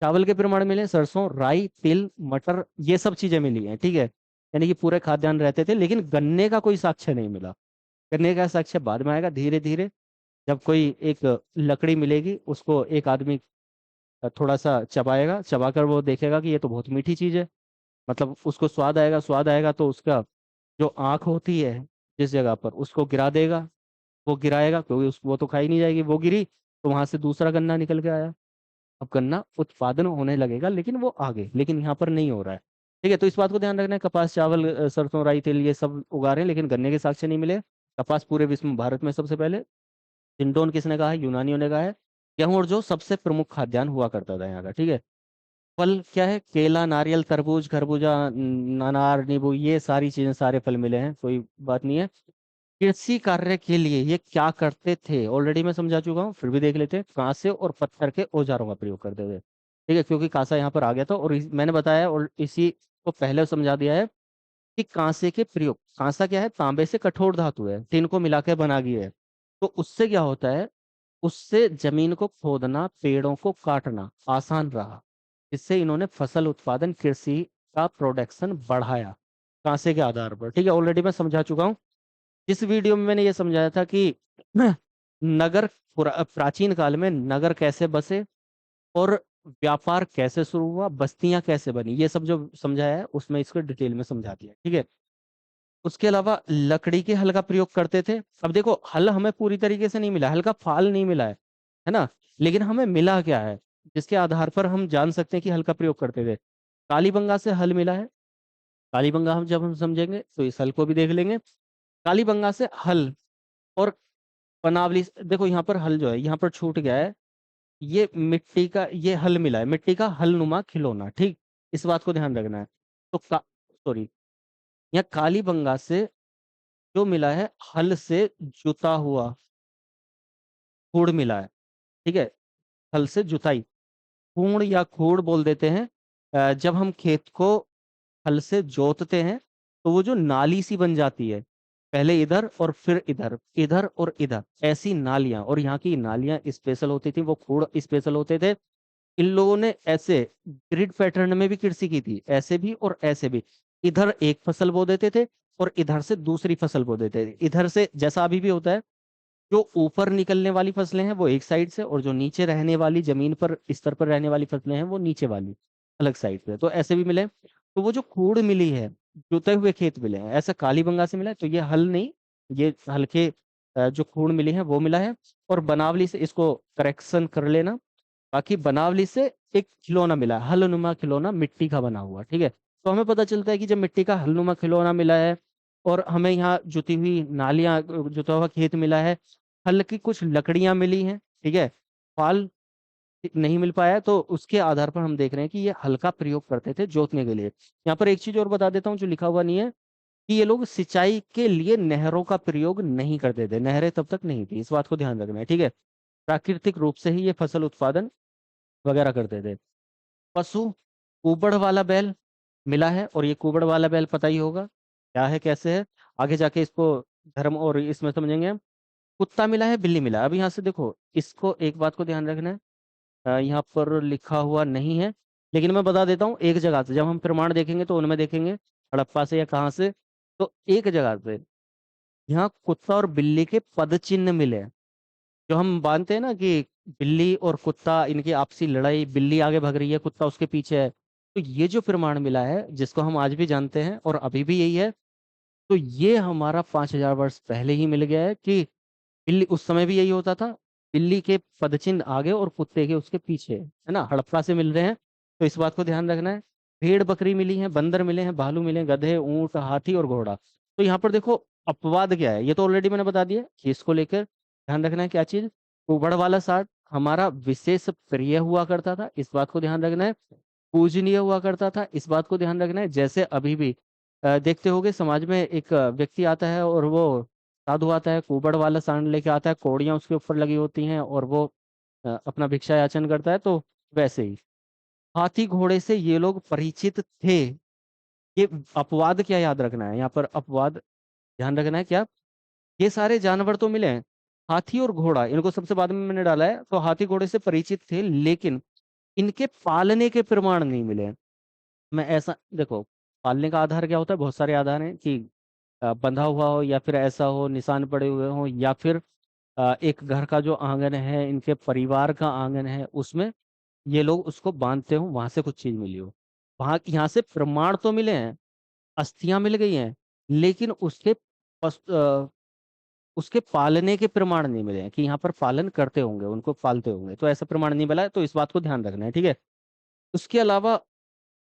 Speaker 1: चावल के प्रमाण मिले, सरसों, राई, तिल, मटर, ये सब चीजें मिली हैं। ठीक है, यानी कि पूरे खाद्यान्न रहते थे, लेकिन गन्ने का कोई साक्ष्य नहीं मिला। गन्ने का साक्ष्य बाद में आएगा धीरे धीरे, जब कोई एक लकड़ी मिलेगी, उसको एक आदमी थोड़ा सा चबाएगा, चबाकर वो देखेगा कि ये तो बहुत मीठी चीज है, मतलब उसको स्वाद आएगा, स्वाद आएगा तो उसका जो आंख होती है जिस जगह पर, उसको गिरा देगा, वो गिराएगा, क्योंकि वो तो खाई नहीं जाएगी, वो गिरी तो वहां से दूसरा गन्ना निकल के आया। अब गन्ना उत्पादन होने लगेगा, लेकिन वो आगे, लेकिन यहाँ पर नहीं हो रहा है। ठीक है, तो इस बात को ध्यान रखना है, कपास, चावल, सरसों, राई, तिल, ये सब उगा रहे हैं, लेकिन गन्ने के साक्ष्य नहीं मिले। कपास पूरे विश्व में भारत में सबसे पहले, सिंडोन किसने कहा है, यूनानियों ने कहा है। गेहूं और जो सबसे प्रमुख खाद्यान्न हुआ करता था यहाँ का। ठीक है, फल क्या है, केला, नारियल, तरबूज, खरबूजा, अनार, नींबू, ये सारी चीजें, सारे फल मिले हैं, कोई बात नहीं है। कृषि कार्य के लिए ये क्या करते थे, ऑलरेडी मैं समझा चुका हूँ, फिर भी देख लेते हैं। कांसे और पत्थर के औजारों का प्रयोग करते थे। ठीक है, क्योंकि कांसा यहाँ पर आ गया था, और मैंने बताया और इसी को पहले समझा दिया है कि कांसे के प्रयोग, कांसा क्या है, तांबे से कठोर धातु है, तीन को मिलाकर बना गई है। तो उससे क्या होता है, उससे जमीन को खोदना, पेड़ों को काटना आसान रहा। इससे इन्होंने फसल उत्पादन, कृषि का प्रोडक्शन बढ़ाया कांसे के आधार पर। ठीक है, ऑलरेडी मैं समझा चुका हूँ। इस वीडियो में मैंने ये समझाया था कि नगर, प्राचीन काल में नगर कैसे बसे, और व्यापार कैसे शुरू हुआ, बस्तियां कैसे बनी, ये सब जो समझाया है उसमें इसको डिटेल में समझा दिया, ठीक है। उसके अलावा लकड़ी के हल का प्रयोग करते थे। अब देखो, हल हमें पूरी तरीके से नहीं मिला, हल का फाल नहीं मिला है ना, लेकिन हमें मिला क्या है जिसके आधार पर हम जान सकते हैं कि हल का प्रयोग करते थे। कालीबंगा से हल मिला है। कालीबंगा हम जब हम समझेंगे तो इस हल को भी देख लेंगे। कालीबंगा से हल और बनावली देखो यहाँ पर हल जो है यहाँ पर छूट गया है, ये मिट्टी का ये हल मिला है, मिट्टी का हलनुमा खिलौना, ठीक। इस बात को ध्यान रखना है। तो सॉरी, यहाँ कालीबंगा से जो मिला है हल से जुता हुआ खूड़ मिला है, ठीक है। हल से जुताई, खूड़ या खूड़ बोल देते हैं। जब हम खेत को हल से जोतते हैं तो वो जो नाली सी बन जाती है, पहले इधर और फिर इधर, इधर और इधर, ऐसी नालियां, और यहाँ की नालियां स्पेशल होती थी, वो खूड़ स्पेशल होते थे। इन लोगों ने ऐसे ग्रिड पैटर्न में भी कृषि की थी, ऐसे भी और ऐसे भी। इधर एक फसल बो देते थे और इधर से दूसरी फसल बो देते थे। इधर से जैसा अभी भी होता है, जो ऊपर निकलने वाली फसलें हैं वो एक साइड से, और जो नीचे रहने वाली जमीन पर स्तर पर रहने वाली फसलें हैं वो नीचे वाली अलग साइड पे, तो ऐसे भी मिले। तो वो जो खूड़ मिली है, जोते हुए खेत मिले हैं, ऐसा कालीबंगा से मिला है, तो ये हल नहीं, ये हल्के जो खूड़ मिली है वो मिला है। और बनावली से, इसको करेक्शन कर लेना, बाकी बनावली से एक खिलौना मिला है, हलनुमा खिलौना, मिट्टी का बना हुआ, ठीक है। तो हमें पता चलता है कि जब मिट्टी का हलनुमा खिलौना मिला है और हमें यहाँ जुती हुई नालियां, जुता हुआ खेत मिला है, हल की कुछ लकड़ियां मिली हैं, ठीक है, फाल नहीं मिल पाया है, तो उसके आधार पर हम देख रहे हैं कि ये हल का प्रयोग करते थे जोतने के लिए। यहाँ पर एक चीज और बता देता हूँ जो लिखा हुआ नहीं है, कि ये लोग सिंचाई के लिए नहरों का प्रयोग नहीं करते थे, नहरें तब तक नहीं थी, इस बात को ध्यान रखना है, ठीक है। प्राकृतिक रूप से ही ये फसल उत्पादन वगैरह करते थे। पशु, कुबड़ वाला बैल मिला है, और ये कुबड़ वाला बैल पता ही होगा क्या है कैसे है, आगे जाके इसको धर्म और इसमें समझेंगे हम। कुत्ता मिला है, बिल्ली मिला है। अब यहाँ से देखो, इसको एक बात को ध्यान रखना है, यहाँ पर लिखा हुआ नहीं है, लेकिन मैं बता देता हूँ, एक जगह से जब हम प्रमाण देखेंगे तो उनमें देखेंगे हड़प्पा से या कहाँ से, तो एक जगह से यहाँ कुत्ता और बिल्ली के पद चिन्ह मिले हैं। जो हम मानते हैं ना कि बिल्ली और कुत्ता, इनकी आपसी लड़ाई, बिल्ली आगे भाग रही है, कुत्ता उसके पीछे है, तो ये जो प्रमाण मिला है जिसको हम आज भी जानते हैं और अभी भी यही है, तो ये हमारा 5,000 वर्ष पहले ही मिल गया है कि बिल्ली, उस समय भी यही होता था, बिल्ली के पदचिन्ह आगे और कुत्ते के उसके पीछे, है ना, हड़प्पा से मिल रहे हैं। तो इस बात को ध्यान रखना है। भेड़ बकरी मिली है, बंदर मिले हैं, भालू मिले हैं, गधे, ऊंट, हाथी और घोड़ा। तो यहाँ पर देखो, अपवाद क्या है, ये तो ऑलरेडी मैंने बता दिया कि इसको लेकर ध्यान रखना है क्या चीज, उबड़ वाला साठ हमारा विशेष प्रिय हुआ करता था, इस बात को ध्यान रखना है। पूजनीय हुआ करता था, इस बात को ध्यान रखना है। जैसे अभी भी देखते होगे समाज में एक व्यक्ति आता है और वो साधु आता है, कुबड़ वाला सांड लेके आता है, कौड़ियां उसके ऊपर लगी होती हैं, और वो अपना भिक्षा याचन करता है, तो वैसे ही हाथी घोड़े से ये लोग परिचित थे। ये अपवाद क्या याद रखना है, यहाँ पर अपवाद ध्यान रखना है क्या, ये सारे जानवर तो मिले हैं, हाथी और घोड़ा इनको सबसे बाद में मैंने डाला है, तो हाथी घोड़े से परिचित थे, लेकिन इनके पालने के प्रमाण नहीं मिले हैं। मैं ऐसा देखो, पालने का आधार क्या होता है, बहुत सारे आधार हैं कि बंधा हुआ हो, या फिर ऐसा हो निशान पड़े हुए हो, या फिर एक घर का जो आंगन है, इनके परिवार का आंगन है, उसमें ये लोग उसको बांधते हो, वहां से कुछ चीज मिली हो। वहां यहाँ से प्रमाण तो मिले हैं, अस्थियां मिल गई हैं, लेकिन उसके पालने के प्रमाण नहीं मिले हैं कि यहाँ पर पालन करते होंगे, उनको पालते होंगे, तो ऐसा प्रमाण नहीं मिला है, तो इस बात को ध्यान रखना है, ठीक है। उसके अलावा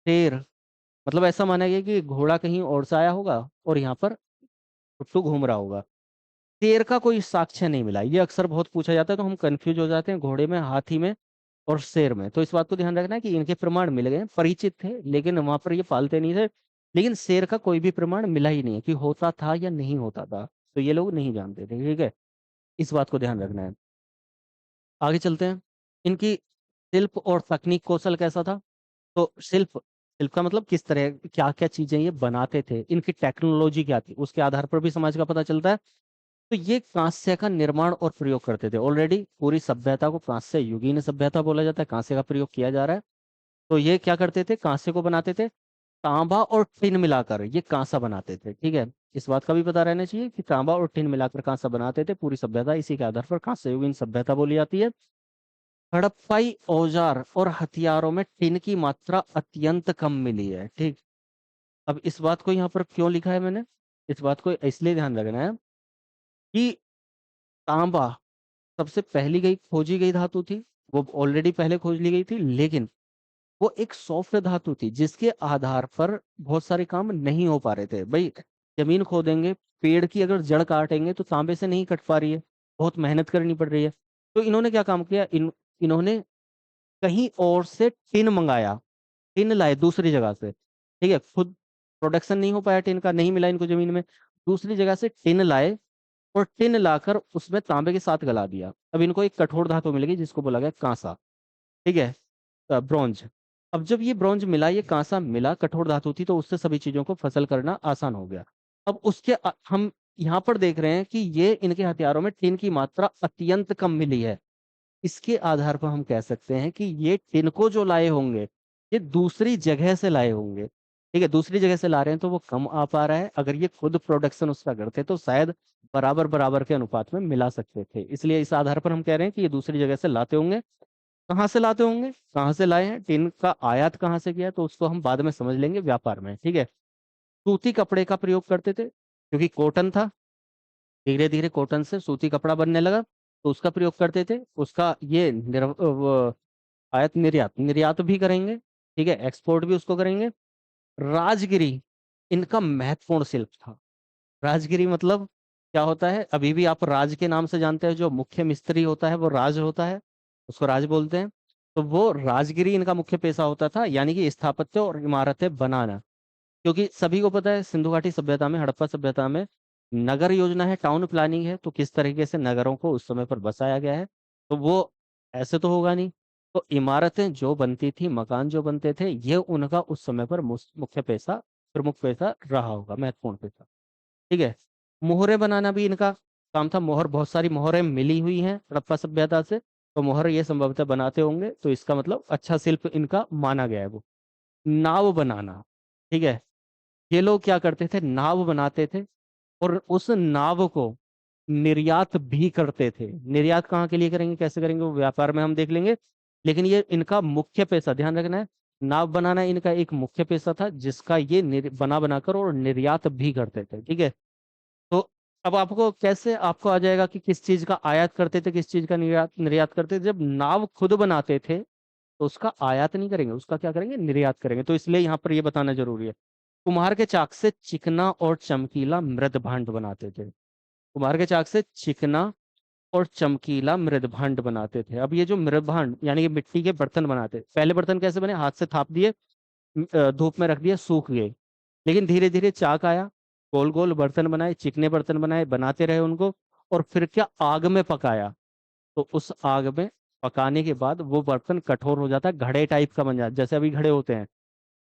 Speaker 1: शेर, मतलब ऐसा माना गया कि घोड़ा कहीं और से आया होगा और यहाँ पर टुट्टू घूम रहा होगा। शेर का कोई साक्ष्य नहीं मिला, ये अक्सर बहुत पूछा जाता है, तो हम कंफ्यूज हो जाते हैं घोड़े में, हाथी में और शेर में। तो इस बात को ध्यान रखना है कि इनके प्रमाण मिल गए, परिचित थे, लेकिन वहां पर ये पालते नहीं थे। लेकिन शेर का कोई भी प्रमाण मिला ही नहीं है कि होता था या नहीं होता था, तो ये लोग नहीं जानते थे, ठीक है। इस बात को ध्यान रखना है। आगे चलते हैं। इनकी शिल्प और तकनीक कौशल कैसा था। तो शिल्प, शिल्प का मतलब किस तरह क्या क्या चीजें ये बनाते थे, इनकी टेक्नोलॉजी क्या थी, उसके आधार पर भी समाज का पता चलता है। तो ये कांस्य का निर्माण और प्रयोग करते थे, ऑलरेडी पूरी सभ्यता को कांस्य युगीन सभ्यता बोला जाता है, कांस्य का प्रयोग किया जा रहा है। तो ये क्या करते थे, कांस्य को बनाते थे, तांबा और टिन मिलाकर ये कांसा बनाते थे, ठीक है। इस बात का भी पता रहना चाहिए कि तांबा और टिन मिलाकर कांसा बनाते थे, पूरी सभ्यता इसी के आधार पर कांस्य युगीन सभ्यता बोली जाती है। हड़प्पाई औजार और हथियारों में टिन की मात्रा अत्यंत कम मिली है। ठीक। अब इस बात को यहाँ पर क्यों लिखा है मैंने, इस बात को इसलिए ध्यान रखना है कि तांबा सबसे पहली गई खोजी गई धातु थी, वो ऑलरेडी पहले खोज ली गई थी, लेकिन वो एक सॉफ्ट धातु थी जिसके आधार पर बहुत सारे काम नहीं हो पा रहे थे। भाई जमीन खोदेंगे, पेड़ की अगर जड़ काटेंगे तो तांबे से नहीं कट पा रही है, बहुत मेहनत करनी पड़ रही है। तो इन्होंने क्या काम किया, इन्होंने कहीं और से टिन मंगाया, टिन लाए दूसरी जगह से। ठीक है, खुद प्रोडक्शन नहीं हो पाया टिन का, नहीं मिला इनको जमीन में, दूसरी जगह से टिन लाए और टिन लाकर उसमें तांबे के साथ गला दिया। अब इनको एक कठोर धातु मिलेगी जिसको बोला गया कांसा। ठीक है, ब्रॉन्ज। अब जब ये ब्रॉन्ज मिला, ये कांसा मिला, कठोर धातु थी, तो उससे सभी चीजों को फसल करना आसान हो गया। अब हम यहाँ पर देख रहे हैं कि ये इनके हथियारों में टिन की मात्रा अत्यंत कम मिली है। इसके आधार पर हम कह सकते हैं कि ये टिनको जो लाए होंगे, ये दूसरी जगह से लाए होंगे। ठीक है, दूसरी जगह से ला रहे हैं तो वो कम आ पा रहा है। अगर ये खुद प्रोडक्शन उसका करते तो शायद बराबर बराबर के अनुपात में मिला सकते थे। इसलिए इस आधार पर हम कह रहे हैं कि ये दूसरी जगह से लाते होंगे। कहाँ से लाते होंगे, कहाँ से लाए हैं, टिन का आयात कहाँ से किया, तो उसको हम बाद में समझ लेंगे व्यापार में। ठीक है, सूती कपड़े का प्रयोग करते थे क्योंकि कॉटन था, धीरे धीरे कॉटन से सूती कपड़ा बनने लगा, तो उसका प्रयोग करते थे। उसका ये आयात निर्यात निर्यात भी करेंगे। ठीक है, एक्सपोर्ट भी उसको करेंगे। राजगिरी इनका महत्वपूर्ण शिल्प था। राजगिरी मतलब क्या होता है, अभी भी आप राज के नाम से जानते हैं, जो मुख्य मिस्त्री होता है वो राज होता है, उसको राज बोलते हैं। तो वो राजगिरी इनका मुख्य पेशा होता था, यानी कि स्थापत्य और इमारतें बनाना। क्योंकि सभी को पता है सिंधु घाटी सभ्यता में, हड़प्पा सभ्यता में नगर योजना है, टाउन प्लानिंग है, तो किस तरीके से नगरों को उस समय पर बसाया गया है, तो वो ऐसे तो होगा नहीं। तो इमारतें जो बनती थी, मकान जो बनते थे, ये उनका उस समय पर मुख्य पेशा, प्रमुख पेशा रहा होगा, महत्वपूर्ण पेशा। ठीक है, मोहरे बनाना भी इनका काम था। मोहर, बहुत सारी मोहरें मिली हुई हैं हड़प्पा सभ्यता से, तो मोहर ये संभवतः बनाते होंगे, तो इसका मतलब अच्छा शिल्प इनका माना गया है वो। नाव बनाना, ठीक है, ये लोग क्या करते थे, नाव बनाते थे और उस नाव को निर्यात भी करते थे। निर्यात कहाँ के लिए करेंगे, कैसे करेंगे, वो व्यापार में हम देख लेंगे। लेकिन ये इनका मुख्य पेशा, ध्यान रखना है, नाव बनाना इनका एक मुख्य पेशा था, जिसका ये बना बनाकर और निर्यात भी करते थे। ठीक है, तो अब आपको कैसे आपको आ जाएगा कि किस चीज का आयात करते थे, किस चीज का निर्यात निर्यात करते थे। जब नाव खुद बनाते थे तो उसका आयात नहीं करेंगे, उसका क्या करेंगे, निर्यात करेंगे। तो इसलिए यहाँ पर ये बताना जरूरी है। कुम्हार के चाक से चिकना और चमकीला मृद भांड बनाते थे। कुम्हार के चाक से चिकना और चमकीला मृद भांड बनाते थे। अब ये जो मृद भांड यानी कि मिट्टी के बर्तन बनाते, पहले बर्तन कैसे बने, हाथ से थाप दिए, धूप में रख दिया, सूख गए। लेकिन धीरे धीरे चाक आया, गोल गोल बर्तन बनाए, चिकने बर्तन बनाए, बनाते रहे उनको, और फिर क्या, आग में पकाया। तो उस आग में पकाने के बाद वो बर्तन कठोर हो जाता है, घड़े टाइप का बन जाता है, जैसे अभी घड़े होते हैं,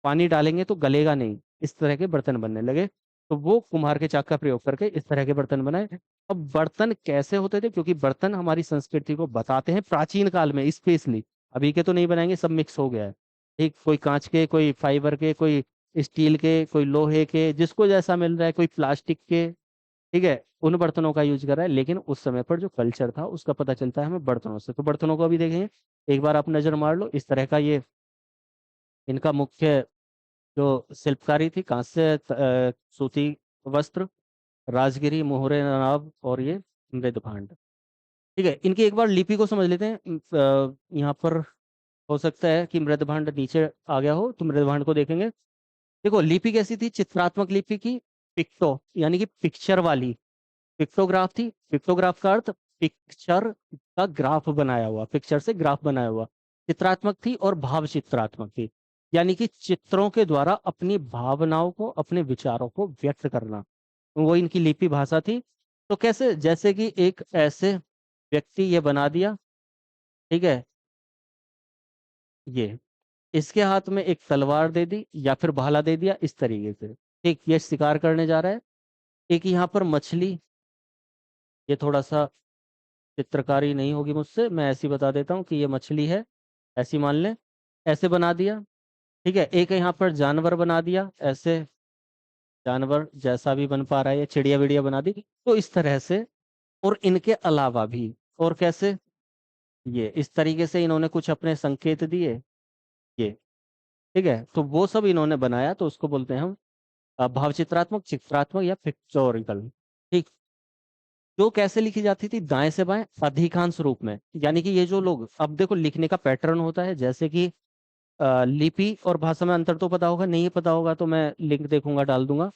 Speaker 1: पानी डालेंगे तो गलेगा नहीं, इस तरह के बर्तन बनने लगे। तो वो कुम्हार के चाक का प्रयोग करके इस तरह के बर्तन बनाए। अब बर्तन कैसे होते थे, क्योंकि बर्तन हमारी संस्कृति को बताते हैं प्राचीन काल में स्पेशली, अभी के तो नहीं बनाएंगे, सब मिक्स हो गया है। ठीक, कोई कांच के, कोई फाइबर के, कोई स्टील के, कोई लोहे के, जिसको जैसा मिल रहा है, कोई प्लास्टिक के। ठीक है, उन बर्तनों का यूज कर रहा है। लेकिन उस समय पर जो कल्चर था उसका पता चलता है हमें बर्तनों से। तो बर्तनों को अभी देखेंगे, एक बार आप नजर मार लो, इस तरह का ये इनका मुख्य जो शिल्पकारी थी, कांस्य, सूती वस्त्र, राजगिरी, मोहरे, नाव और ये मृद भांड। ठीक है, इनकी एक बार लिपि को समझ लेते हैं। यहाँ पर हो सकता है कि मृद भांड नीचे आ गया हो, तो मृद भांड को देखेंगे। देखो लिपि कैसी थी, चित्रात्मक लिपि की, पिक्टो यानी कि पिक्चर वाली, पिक्टोग्राफ थी। पिक्टोग्राफ का अर्थ पिक्चर का ग्राफ बनाया हुआ, पिक्चर से ग्राफ बनाया हुआ। चित्रात्मक थी और भाव चित्रात्मक थी, यानी कि चित्रों के द्वारा अपनी भावनाओं को, अपने विचारों को व्यक्त करना, वो इनकी लिपि भाषा थी। तो कैसे, जैसे कि एक ऐसे व्यक्ति ये बना दिया, ठीक है, ये इसके हाथ में एक तलवार दे दी या फिर भाला दे दिया, इस तरीके से। ठीक, ये शिकार करने जा रहा है। एक यहाँ पर मछली, ये थोड़ा सा चित्रकारी नहीं होगी मुझसे, मैं ऐसी बता देता हूँ कि ये मछली है, ऐसी मान लें, ऐसे बना दिया। ठीक है, एक यहाँ पर जानवर बना दिया, ऐसे जानवर जैसा भी बन पा रहा है, या चिड़िया विड़िया बना दी, तो इस तरह से। और इनके अलावा भी, और कैसे, ये इस तरीके से इन्होंने कुछ अपने संकेत दिए, ये ठीक है, तो वो सब इन्होंने बनाया, तो उसको बोलते हैं हम भावचित्रात्मक, चित्रात्मक या पिक्चोरिकल। ठीक। जो कैसे लिखी जाती थी, दाएं से बाएं अधिकांश रूप में, यानी कि ये जो लोग, अब देखो लिखने का पैटर्न होता है, जैसे कि लिपि और भाषा में अंतर तो पता होगा, नहीं पता होगा तो मैं लिंक देखूंगा डाल दूंगा।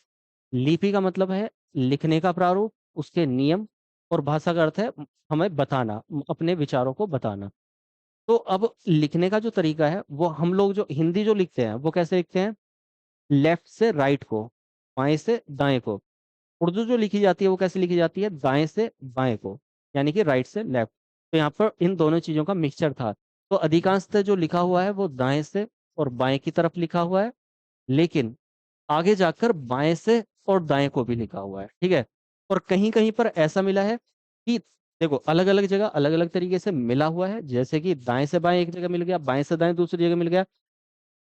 Speaker 1: लिपि का मतलब है लिखने का प्रारूप, उसके नियम, और भाषा का अर्थ है हमें बताना, अपने विचारों को बताना। तो अब लिखने का जो तरीका है, वो हम लोग जो हिंदी जो लिखते हैं वो कैसे लिखते हैं, लेफ्ट से राइट को, बाएं से दाएं को। उर्दू जो लिखी जाती है वो कैसे लिखी जाती है, दाएं से बाएं को, यानी कि राइट से लेफ्ट। तो यहाँ पर इन दोनों चीजों का मिक्सचर था, तो अधिकांशतः जो लिखा हुआ है वो दाएं से और बाएं की तरफ लिखा हुआ है, लेकिन आगे जाकर बाएं से और दाएं को भी लिखा हुआ है, ठीक है। और कहीं कहीं पर ऐसा मिला है कि देखो अलग अलग जगह अलग अलग तरीके से मिला हुआ है, जैसे कि दाएं से बाएं एक जगह मिल गया, बाएं से दाएं दूसरी जगह मिल गया।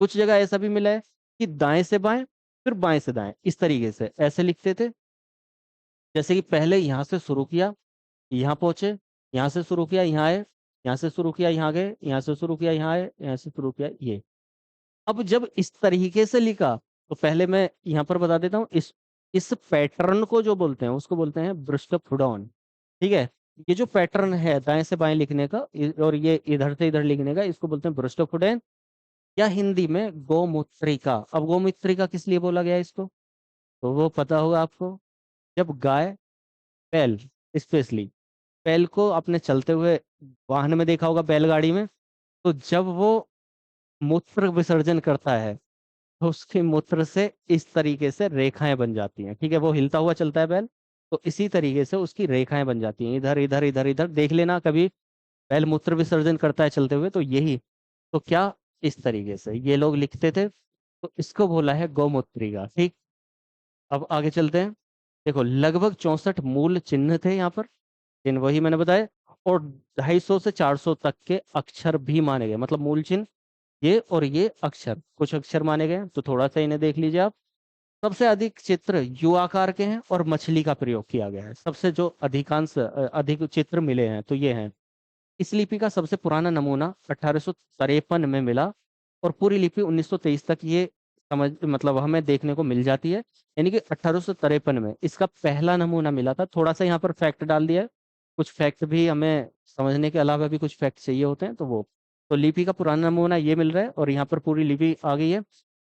Speaker 1: कुछ जगह ऐसा भी मिला है कि दाएं से बाएं फिर बाएं से दाएं, इस तरीके से ऐसे लिखते थे। जैसे कि पहले यहाँ से शुरू किया, यहाँ पहुंचे, यहाँ से शुरू किया यहाँ आए, यहाँ से शुरू किया यहाँ गए, यहाँ से शुरू किया यहाँ आए, यहाँ से शुरू किया ये। अब जब इस तरीके से लिखा, तो पहले मैं यहाँ पर बता देता हूँ, इस पैटर्न को जो बोलते हैं उसको बोलते हैं ब्रुस्टफुडॉन। ठीक है। ये जो पैटर्न है दाएं से बाएं लिखने का, और ये इधर से इधर लिखने का, इसको बोलते हैं ब्रुस्टफुडन, या हिंदी में गोमूत्रिका। अब गोमूत्रिका किस लिए बोला गया है इसको, तो वो पता होगा आपको। जब गाय, बैल, स्पेशली बैल को आपने चलते हुए वाहन में देखा होगा, बैलगाड़ी में, तो जब वो मूत्र विसर्जन करता है, तो उसके मूत्र से इस तरीके से रेखाएं बन जाती हैं, ठीक है, वो हिलता हुआ चलता है बैल, तो इसी तरीके से उसकी रेखाएं बन जाती हैं, इधर इधर इधर इधर देख लेना कभी, बैल मूत्र विसर्जन करता है चलते हुए, तो यही, तो क्या, इस तरीके से ये लोग लिखते थे, तो इसको बोला है गौमूत्रिका। ठीक। अब आगे चलते हैं। देखो लगभग 64 मूल चिन्ह थे यहाँ पर, चिन्ह वही मैंने बताया, और 250 से 400 तक के अक्षर भी माने गए, मतलब मूल चिन्ह ये, और ये अक्षर, कुछ अक्षर माने गए, तो थोड़ा सा इन्हें देख लीजिए आप। सबसे अधिक चित्र यू आकार के हैं और मछली का प्रयोग किया गया है, सबसे जो अधिकांश अधिक चित्र मिले हैं तो ये हैं। इस लिपि का सबसे पुराना नमूना 1853 में मिला, और पूरी लिपि 1923 तक ये समझ मतलब हमें देखने को मिल जाती है, यानी कि 1853 में इसका पहला नमूना मिला था। थोड़ा सा यहाँ पर फैक्ट डाल दिया है, कुछ फैक्ट भी हमें समझने के अलावा भी कुछ फैक्ट चाहिए होते हैं, तो वो, तो लिपि का पुराना नमूना ये मिल रहा है, और यहाँ पर पूरी लिपि आ गई है।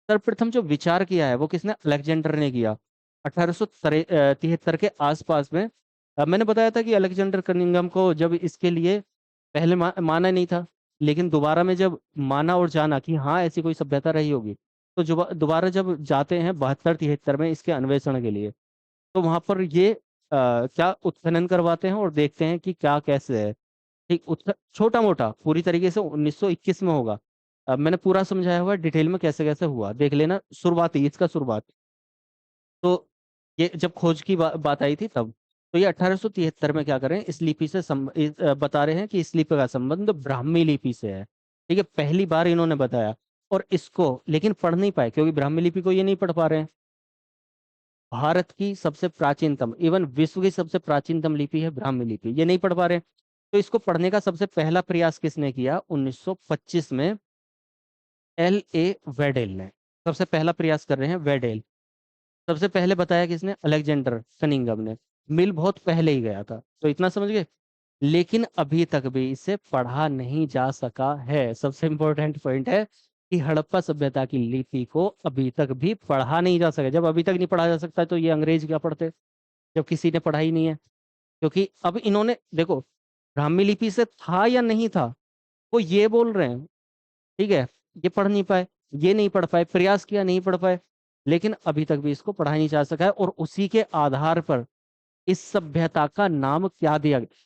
Speaker 1: सर्वप्रथम जो विचार किया है वो किसने, अलेक्जेंडर ने किया, 1873 के आसपास में। मैंने बताया था कि अलेक्जेंडर कनिंघम को जब इसके लिए पहले माना नहीं था, लेकिन दोबारा में जब माना और जाना कि हाँ ऐसी कोई सभ्यता रही होगी, तो जो दोबारा जब जाते हैं 72-73 में इसके अन्वेषण के लिए, तो वहां पर ये क्या उत्खनन करवाते हैं और देखते हैं कि क्या कैसे है। ठीक, छोटा मोटा पूरी तरीके से 1921 में होगा। अब मैंने पूरा समझाया हुआ है डिटेल में कैसे कैसे हुआ, देख लेना, शुरुआती इसका शुरुआत। तो ये जब खोज की बात आई थी तब, तो ये 1873 में क्या करें, इस लिपि से बता रहे हैं कि इस लिपि का संबंध ब्राह्मी लिपि से है। ठीक है, पहली बार इन्होंने बताया, और इसको लेकिन पढ़ नहीं पाए, क्योंकि ब्राह्मी लिपि को ये नहीं पढ़ पा रहे हैं। भारत की सबसे प्राचीनतम, इवन विश्व की सबसे प्राचीनतम लिपि है ब्राह्मी लिपि, ये नहीं पढ़ पा रहे हैं। तो इसको पढ़ने का सबसे पहला प्रयास किसने किया, 1925 में एल ए वेडेल ने, सबसे पहला प्रयास कर रहे हैं वेडेल। सबसे पहले बताया किसने, अलेक्जेंडर कनिंघम ने। मिल बहुत पहले ही गया था, तो इतना समझ गए। लेकिन अभी तक भी इसे पढ़ा नहीं जा सका है, सबसे इंपॉर्टेंट पॉइंट है कि हड़प्पा सभ्यता की लिपि को अभी तक भी पढ़ा नहीं जा सका। जब अभी तक नहीं पढ़ा जा सकता है तो ये अंग्रेज क्या पढ़ते, जब किसी ने पढ़ा ही नहीं है। क्योंकि अब इन्होंने देखो, ब्राह्मी लिपि से था या नहीं था, वो ये बोल रहे हैं, ठीक है, ये पढ़ नहीं पाए, ये नहीं पढ़ पाए, प्रयास किया नहीं पढ़ पाए, लेकिन अभी तक भी इसको पढ़ा नहीं जा सका है। और उसी के आधार पर इस सभ्यता का नाम क्या दिया गया,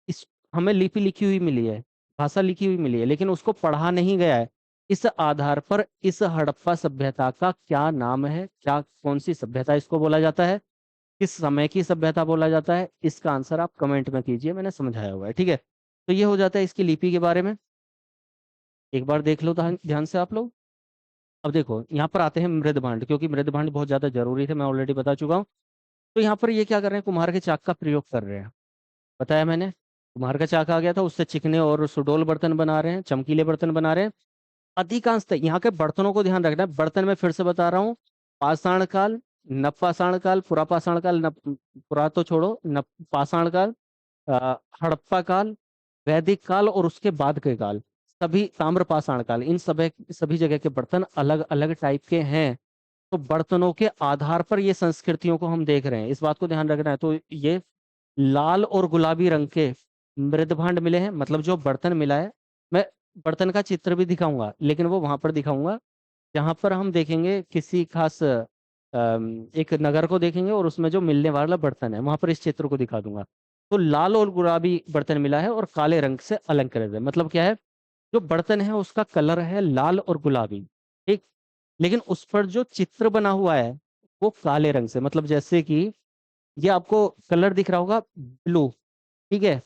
Speaker 1: इस, हमें लिपि लिखी हुई मिली है, भाषा लिखी हुई मिली है, लेकिन उसको पढ़ा नहीं गया है। इस आधार पर इस हड़प्पा सभ्यता का क्या नाम है, क्या, कौन सी सभ्यता इसको बोला जाता है, किस समय की सभ्यता बोला जाता है, इसका आंसर आप कमेंट में कीजिए, मैंने समझाया हुआ है, ठीक है। तो ये हो जाता है इसकी लिपि के बारे में। एक बार देख लो ध्यान से आप लोग। अब देखो यहाँ पर आते हैं मृदभांड, क्योंकि मृदभांड बहुत ज्यादा जरूरी थे, मैं ऑलरेडी बता चुका हूँ। तो यहाँ पर ये क्या कर रहे हैं, कुम्हार के चाक का प्रयोग कर रहे हैं, बताया मैंने। कुम्हार का चाक आ गया था, उससे चिकने और सुडौल बर्तन बना रहे हैं, चमकीले बर्तन बना रहे हैं। अधिकांशतः यहाँ के बर्तनों को ध्यान रखना है। बर्तन में फिर से बता रहा हूँ, पाषाण काल, नवपाषाण काल, पुरापाषाण काल, नव पुरा तो छोड़ो, नव पाषाण काल, हड़प्पा काल, वैदिक काल और उसके बाद के काल, सभी ताम्रपाषाण काल, इन सभी जगह के बर्तन अलग अलग टाइप के हैं। तो बर्तनों के आधार पर ये संस्कृतियों को हम देख रहे हैं, इस बात को ध्यान रखना है। तो ये लाल और गुलाबी रंग के मृदभांड मिले हैं, मतलब जो बर्तन मिला है। मैं बर्तन का चित्र भी दिखाऊंगा, लेकिन वो वहां पर दिखाऊंगा जहां पर हम देखेंगे किसी खास एक नगर को देखेंगे और उसमें जो मिलने वाला बर्तन है वहां पर इस चित्र को दिखा दूंगा। तो लाल और गुलाबी बर्तन मिला है और काले रंग से अलंकृत है। मतलब क्या है, जो बर्तन है उसका कलर है लाल और गुलाबी, ठीक, लेकिन उस पर जो चित्र बना हुआ है वो काले रंग से। मतलब जैसे कि ये आपको कलर दिख रहा होगा ब्लू, ठीक है,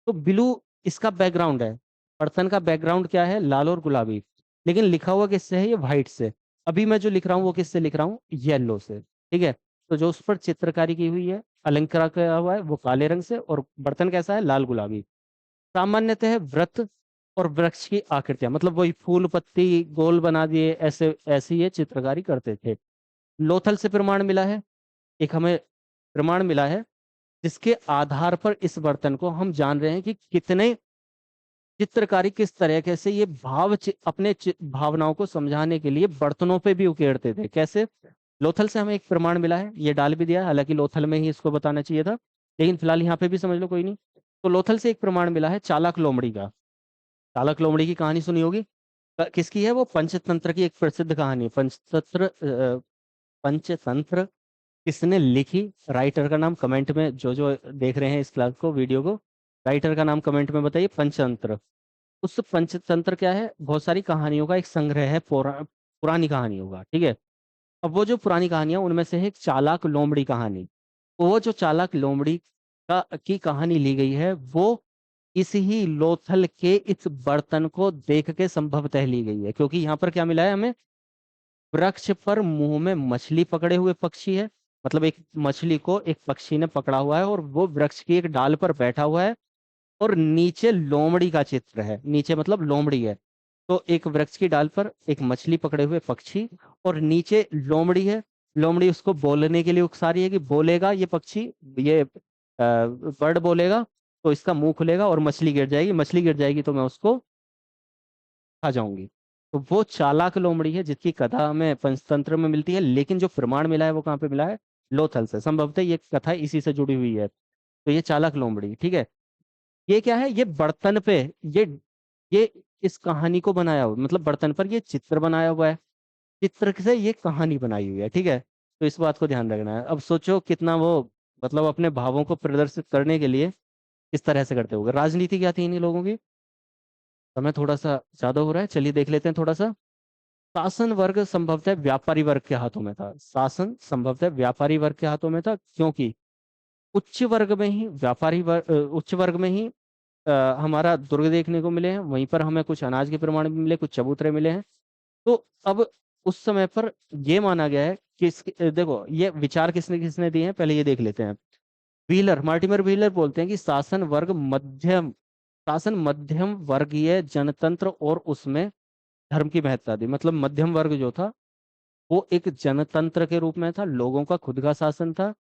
Speaker 1: तो ब्लू इसका बैकग्राउंड है। बर्तन का बैकग्राउंड क्या है, लाल और गुलाबी, लेकिन लिखा हुआ किससे है, ये व्हाइट से। अभी मैं जो लिख रहा हूँ वो किससे लिख रहा हूँ, येलो से, ठीक है। तो जो उस पर चित्रकारी की हुई है, अलंकार किया हुआ है, वो काले रंग से, और बर्तन कैसा है, लाल गुलाबी। सामान्यतः व्रत और वृक्ष की आकृतियां, मतलब वही फूल पत्ती गोल बना दिए, ऐसे ऐसी ये चित्रकारी करते थे। लोथल से प्रमाण मिला है, एक हमें प्रमाण मिला है जिसके आधार पर इस बर्तन को हम जान रहे हैं कि कितने चित्रकारी किस तरीके से ये अपने भावनाओं को समझाने के लिए बर्तनों पे भी उकेरते थे। कैसे, लोथल से हमें एक प्रमाण मिला है, ये डाल भी दिया है, हालांकि लोथल में ही इसको बताना चाहिए था, लेकिन फिलहाल यहाँ पे भी समझ लो, कोई नहीं। तो लोथल से एक प्रमाण मिला है चालाक लोमड़ी का। चालाक लोमड़ी की कहानी सुनी होगी, किसकी है वो, पंचतंत्र की एक प्रसिद्ध कहानी है। पंचतंत्र किसने लिखी, राइटर का नाम कमेंट में, जो देख रहे हैं इस क्लास को, वीडियो को, राइटर का नाम कमेंट में बताइए। पंचतंत्र, उस पंचतंत्र क्या है, बहुत सारी कहानियों का एक संग्रह है, पुरानी कहानियों का, ठीक है। अब वो जो पुरानी कहानियां, उनमें से है एक चालाक लोमड़ी कहानी। वो जो चालाक लोमड़ी का की कहानी ली गई है, वो इस ही लोथल के इस बर्तन को देख के संभवतः ली गई है। क्योंकि यहाँ पर क्या मिला है हमें, वृक्ष पर मुंह में मछली पकड़े हुए पक्षी है, मतलब एक मछली को एक पक्षी ने पकड़ा हुआ है और वो वृक्ष की एक डाल पर बैठा हुआ है, और नीचे लोमड़ी का चित्र है, नीचे मतलब लोमड़ी है। तो एक वृक्ष की डाल पर एक मछली पकड़े हुए पक्षी, और नीचे लोमड़ी है। लोमड़ी उसको बोलने के लिए उकसा रही है कि बोलेगा ये पक्षी, ये बर्ड बोलेगा तो इसका मुंह खुलेगा और मछली गिर जाएगी, मछली गिर जाएगी तो मैं उसको खा जाऊंगी। तो वो चालाक लोमड़ी है जिसकी कथा हमें पंचतंत्र में मिलती है, लेकिन जो प्रमाण मिला है वो कहाँ पे मिला है, लोथल से। संभवतः ये कथा इसी से जुड़ी हुई है। तो ये चालाक लोमड़ी, ठीक है। ये क्या है, ये बर्तन पे, ये ये इस कहानी को बनाया हुआ, मतलब बर्तन पर ये चित्र बनाया हुआ है, चित्र से ये कहानी बनाई हुई है, ठीक है। तो इस बात को ध्यान रखना है। अब सोचो कितना वो, मतलब अपने भावों को प्रदर्शित करने के लिए इस तरह से करते होंगे। राजनीति क्या थी इन लोगों की, समय थोड़ा सा ज्यादा हो रहा है, चलिए देख लेते हैं थोड़ा सा। शासन वर्ग संभवतः व्यापारी वर्ग के हाथों में था, शासन संभवतः व्यापारी वर्ग के हाथों में था, क्योंकि उच्च वर्ग में ही उच्च वर्ग में ही हमारा दुर्ग देखने को मिले हैं, वहीं पर हमें कुछ अनाज के प्रमाण भी मिले, कुछ चबूतरे मिले हैं। तो अब उस समय पर ये माना गया है कि देखो ये विचार किसने किसने दिए हैं, पहले ये देख लेते हैं। व्हीलर, मार्टिमर व्हीलर बोलते हैं कि शासन मध्यम वर्गीय जनतंत्र और उसमें धर्म की महत्ता दी। मतलब मध्यम वर्ग जो था वो एक जनतंत्र के रूप में था, लोगों का खुद का शासन था,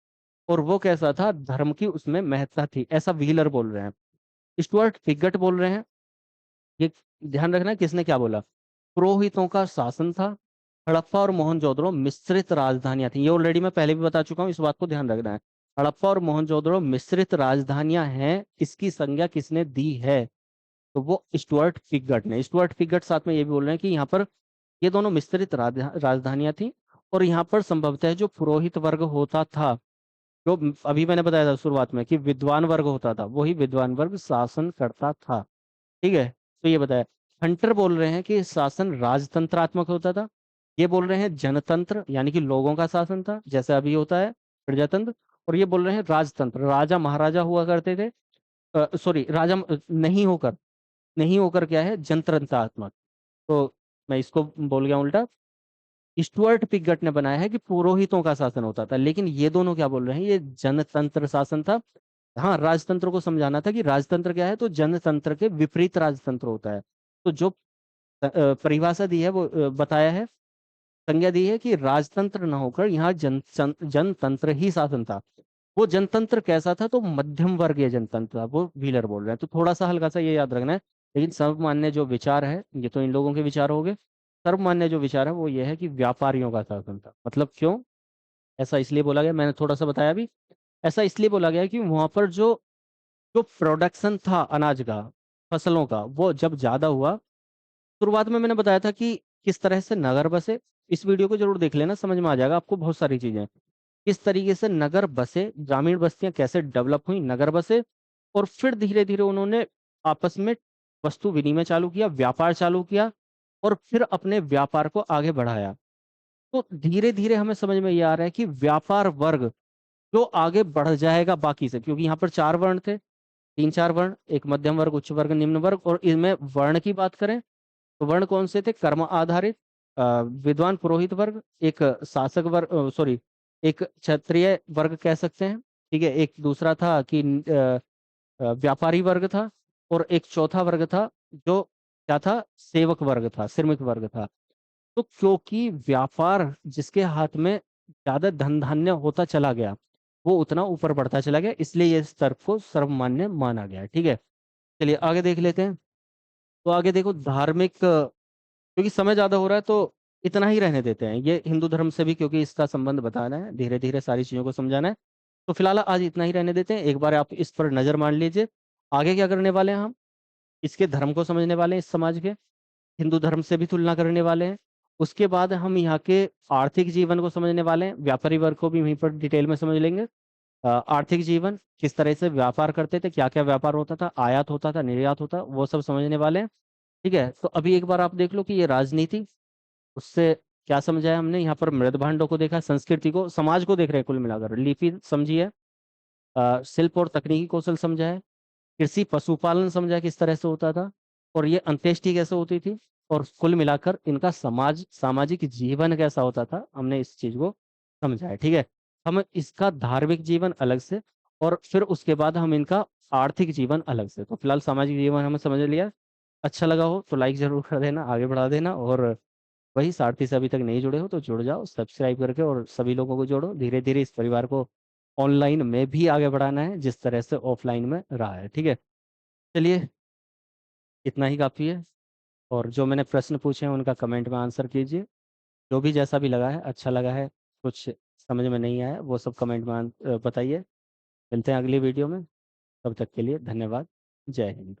Speaker 1: और वो कैसा था, धर्म की उसमें महत्ता थी, ऐसा व्हीलर बोल रहे हैं। स्टुअर्ट पिगट बोल रहे हैं, ये ध्यान रखना है किसने क्या बोला, पुरोहितों का शासन था, हड़प्पा और मोहनजोदड़ो मिश्रित राजधानियां थी। ये ऑलरेडी मैं पहले भी बता चुका हूँ, इस बात को ध्यान रखना है। हड़प्पा और मोहनजोदड़ो मिश्रित राजधानियां हैं, इसकी संज्ञा किसने दी है, तो वो स्टुअर्ट पिगट ने। स्टुअर्ट पिगट साथ में ये भी बोल रहे हैं कि यहाँ पर ये दोनों मिश्रित राजधानियां थी, और यहाँ पर संभवतः जो पुरोहित वर्ग होता था, जो अभी मैंने बताया था शुरुआत में कि विद्वान वर्ग होता था, वही विद्वान वर्ग शासन करता था, ठीक है। तो ये बताया। हंटर बोल रहे हैं कि शासन राजतंत्रात्मक होता था, ये बोल रहे हैं जनतंत्र यानी कि लोगों का शासन था, जैसे अभी होता है प्रजातंत्र। और ये बोल रहे हैं राजतंत्र, राजा महाराजा हुआ करते थे, सॉरी राजा नहीं होकर क्या है, जनतंत्रात्मक। तो मैं इसको बोल गया उल्टा। स्टुअर्ट पिगट ने बनाया है कि पुरोहितों का शासन होता था, लेकिन ये दोनों क्या बोल रहे हैं, ये जनतंत्र शासन था। हाँ, राजतंत्र को समझाना था कि राजतंत्र क्या है, तो जनतंत्र के विपरीत राजतंत्र होता है। तो जो परिभाषा दी है वो बताया है, संज्ञा दी है कि राजतंत्र न होकर यहाँ जनतंत्र ही शासन था। वो जनतंत्र कैसा था, तो मध्यम वर्गीय जनतंत्र था, वो व्हीलर बोल रहे हैं। तो थोड़ा सा हल्का सा ये याद रखना है। लेकिन सर्वमान्य जो विचार है, ये तो इन लोगों के विचार हो गए। सर्वमान्य जो विचार है वो ये है कि व्यापारियों का शासन था। मतलब क्यों ऐसा इसलिए बोला गया, मैंने थोड़ा सा बताया भी। ऐसा इसलिए बोला गया कि वहां पर जो जो प्रोडक्शन था अनाज का, फसलों का, वो जब ज्यादा हुआ। शुरुआत में मैंने बताया था कि किस तरह से नगर बसे। इस वीडियो को जरूर देख लेना, समझ में आ जाएगा आपको बहुत सारी चीजें। किस तरीके से नगर बसे, ग्रामीण बस्तियां कैसे डेवलप हुई, नगर बसे। और फिर धीरे धीरे उन्होंने आपस में वस्तु विनिमय चालू किया, व्यापार चालू किया। और फिर अपने व्यापार को आगे बढ़ाया। तो धीरे धीरे हमें समझ में ये आ रहा है कि व्यापार वर्ग जो आगे बढ़ जाएगा बाकी से, क्योंकि यहाँ पर चार वर्ण थे, तीन चार वर्ण, एक मध्यम वर्ग, उच्च वर्ग, निम्न वर्ग। और इनमें वर्ण की बात करें तो वर्ण कौन से थे, कर्म आधारित, विद्वान पुरोहित वर्ग, एक शासक वर्ग, सॉरी, एक क्षत्रिय वर्ग कह सकते हैं। ठीक है, एक दूसरा था कि व्यापारी वर्ग था। और एक चौथा वर्ग था जो क्या था, सेवक वर्ग था, श्रमिक वर्ग था। तो क्योंकि व्यापार जिसके हाथ में ज्यादा धन धान्य होता चला गया, वो उतना ऊपर बढ़ता चला गया, इसलिए ये स्तर को सर्वमान्य माना गया। ठीक है, चलिए आगे देख लेते हैं। तो आगे देखो, धार्मिक, क्योंकि समय ज्यादा हो रहा है तो इतना ही रहने देते हैं। ये हिंदू धर्म से भी क्योंकि इसका संबंध बताना है, धीरे धीरे सारी चीजों को समझाना है। तो फिलहाल आज इतना ही रहने देते हैं। एक बार आप इस पर नजर मार लीजिए। आगे क्या करने वाले हैं हम, इसके धर्म को समझने वाले हैं, इस समाज के हिंदू धर्म से भी तुलना करने वाले हैं। उसके बाद हम यहाँ के आर्थिक जीवन को समझने वाले हैं, व्यापारी वर्ग को भी वहीं पर डिटेल में समझ लेंगे। आर्थिक जीवन, किस तरह से व्यापार करते थे, क्या क्या व्यापार होता था, आयात होता था, निर्यात होता, वो सब समझने वाले हैं। ठीक है, तो अभी एक बार आप देख लो कि ये राजनीति, उससे क्या समझा है हमने। यहाँ पर मृद भांडों को देखा, संस्कृति को, समाज को देख रहे हैं कुल मिलाकर, लिपि समझिए, शिल्प और तकनीकी कौशल समझा है, कृषि पशुपालन समझा है किस तरह से होता था, और ये अंत्येष्टि कैसे होती थी, और कुल मिलाकर इनका सामाजिक जीवन कैसा होता था, हमने इस चीज को समझा है। ठीक है, हम इसका धार्मिक जीवन अलग से, और फिर उसके बाद हम इनका आर्थिक जीवन अलग से। तो फिलहाल सामाजिक जीवन हमें समझ लिया। अच्छा लगा हो तो लाइक जरूर कर देना, आगे बढ़ा देना। और वही सारथी से अभी तक नहीं जुड़े हो तो जुड़ जाओ सब्सक्राइब करके, और सभी लोगों को जोड़ो। धीरे धीरे इस परिवार को ऑनलाइन में भी आगे बढ़ाना है जिस तरह से ऑफलाइन में रहा है। ठीक है, चलिए इतना ही काफ़ी है। और जो मैंने प्रश्न पूछे हैं उनका कमेंट में आंसर कीजिए। जो भी जैसा भी लगा है, अच्छा लगा है, कुछ समझ में नहीं आया, वो सब कमेंट में बताइए। मिलते हैं अगली वीडियो में, तब तक के लिए धन्यवाद। जय हिंद।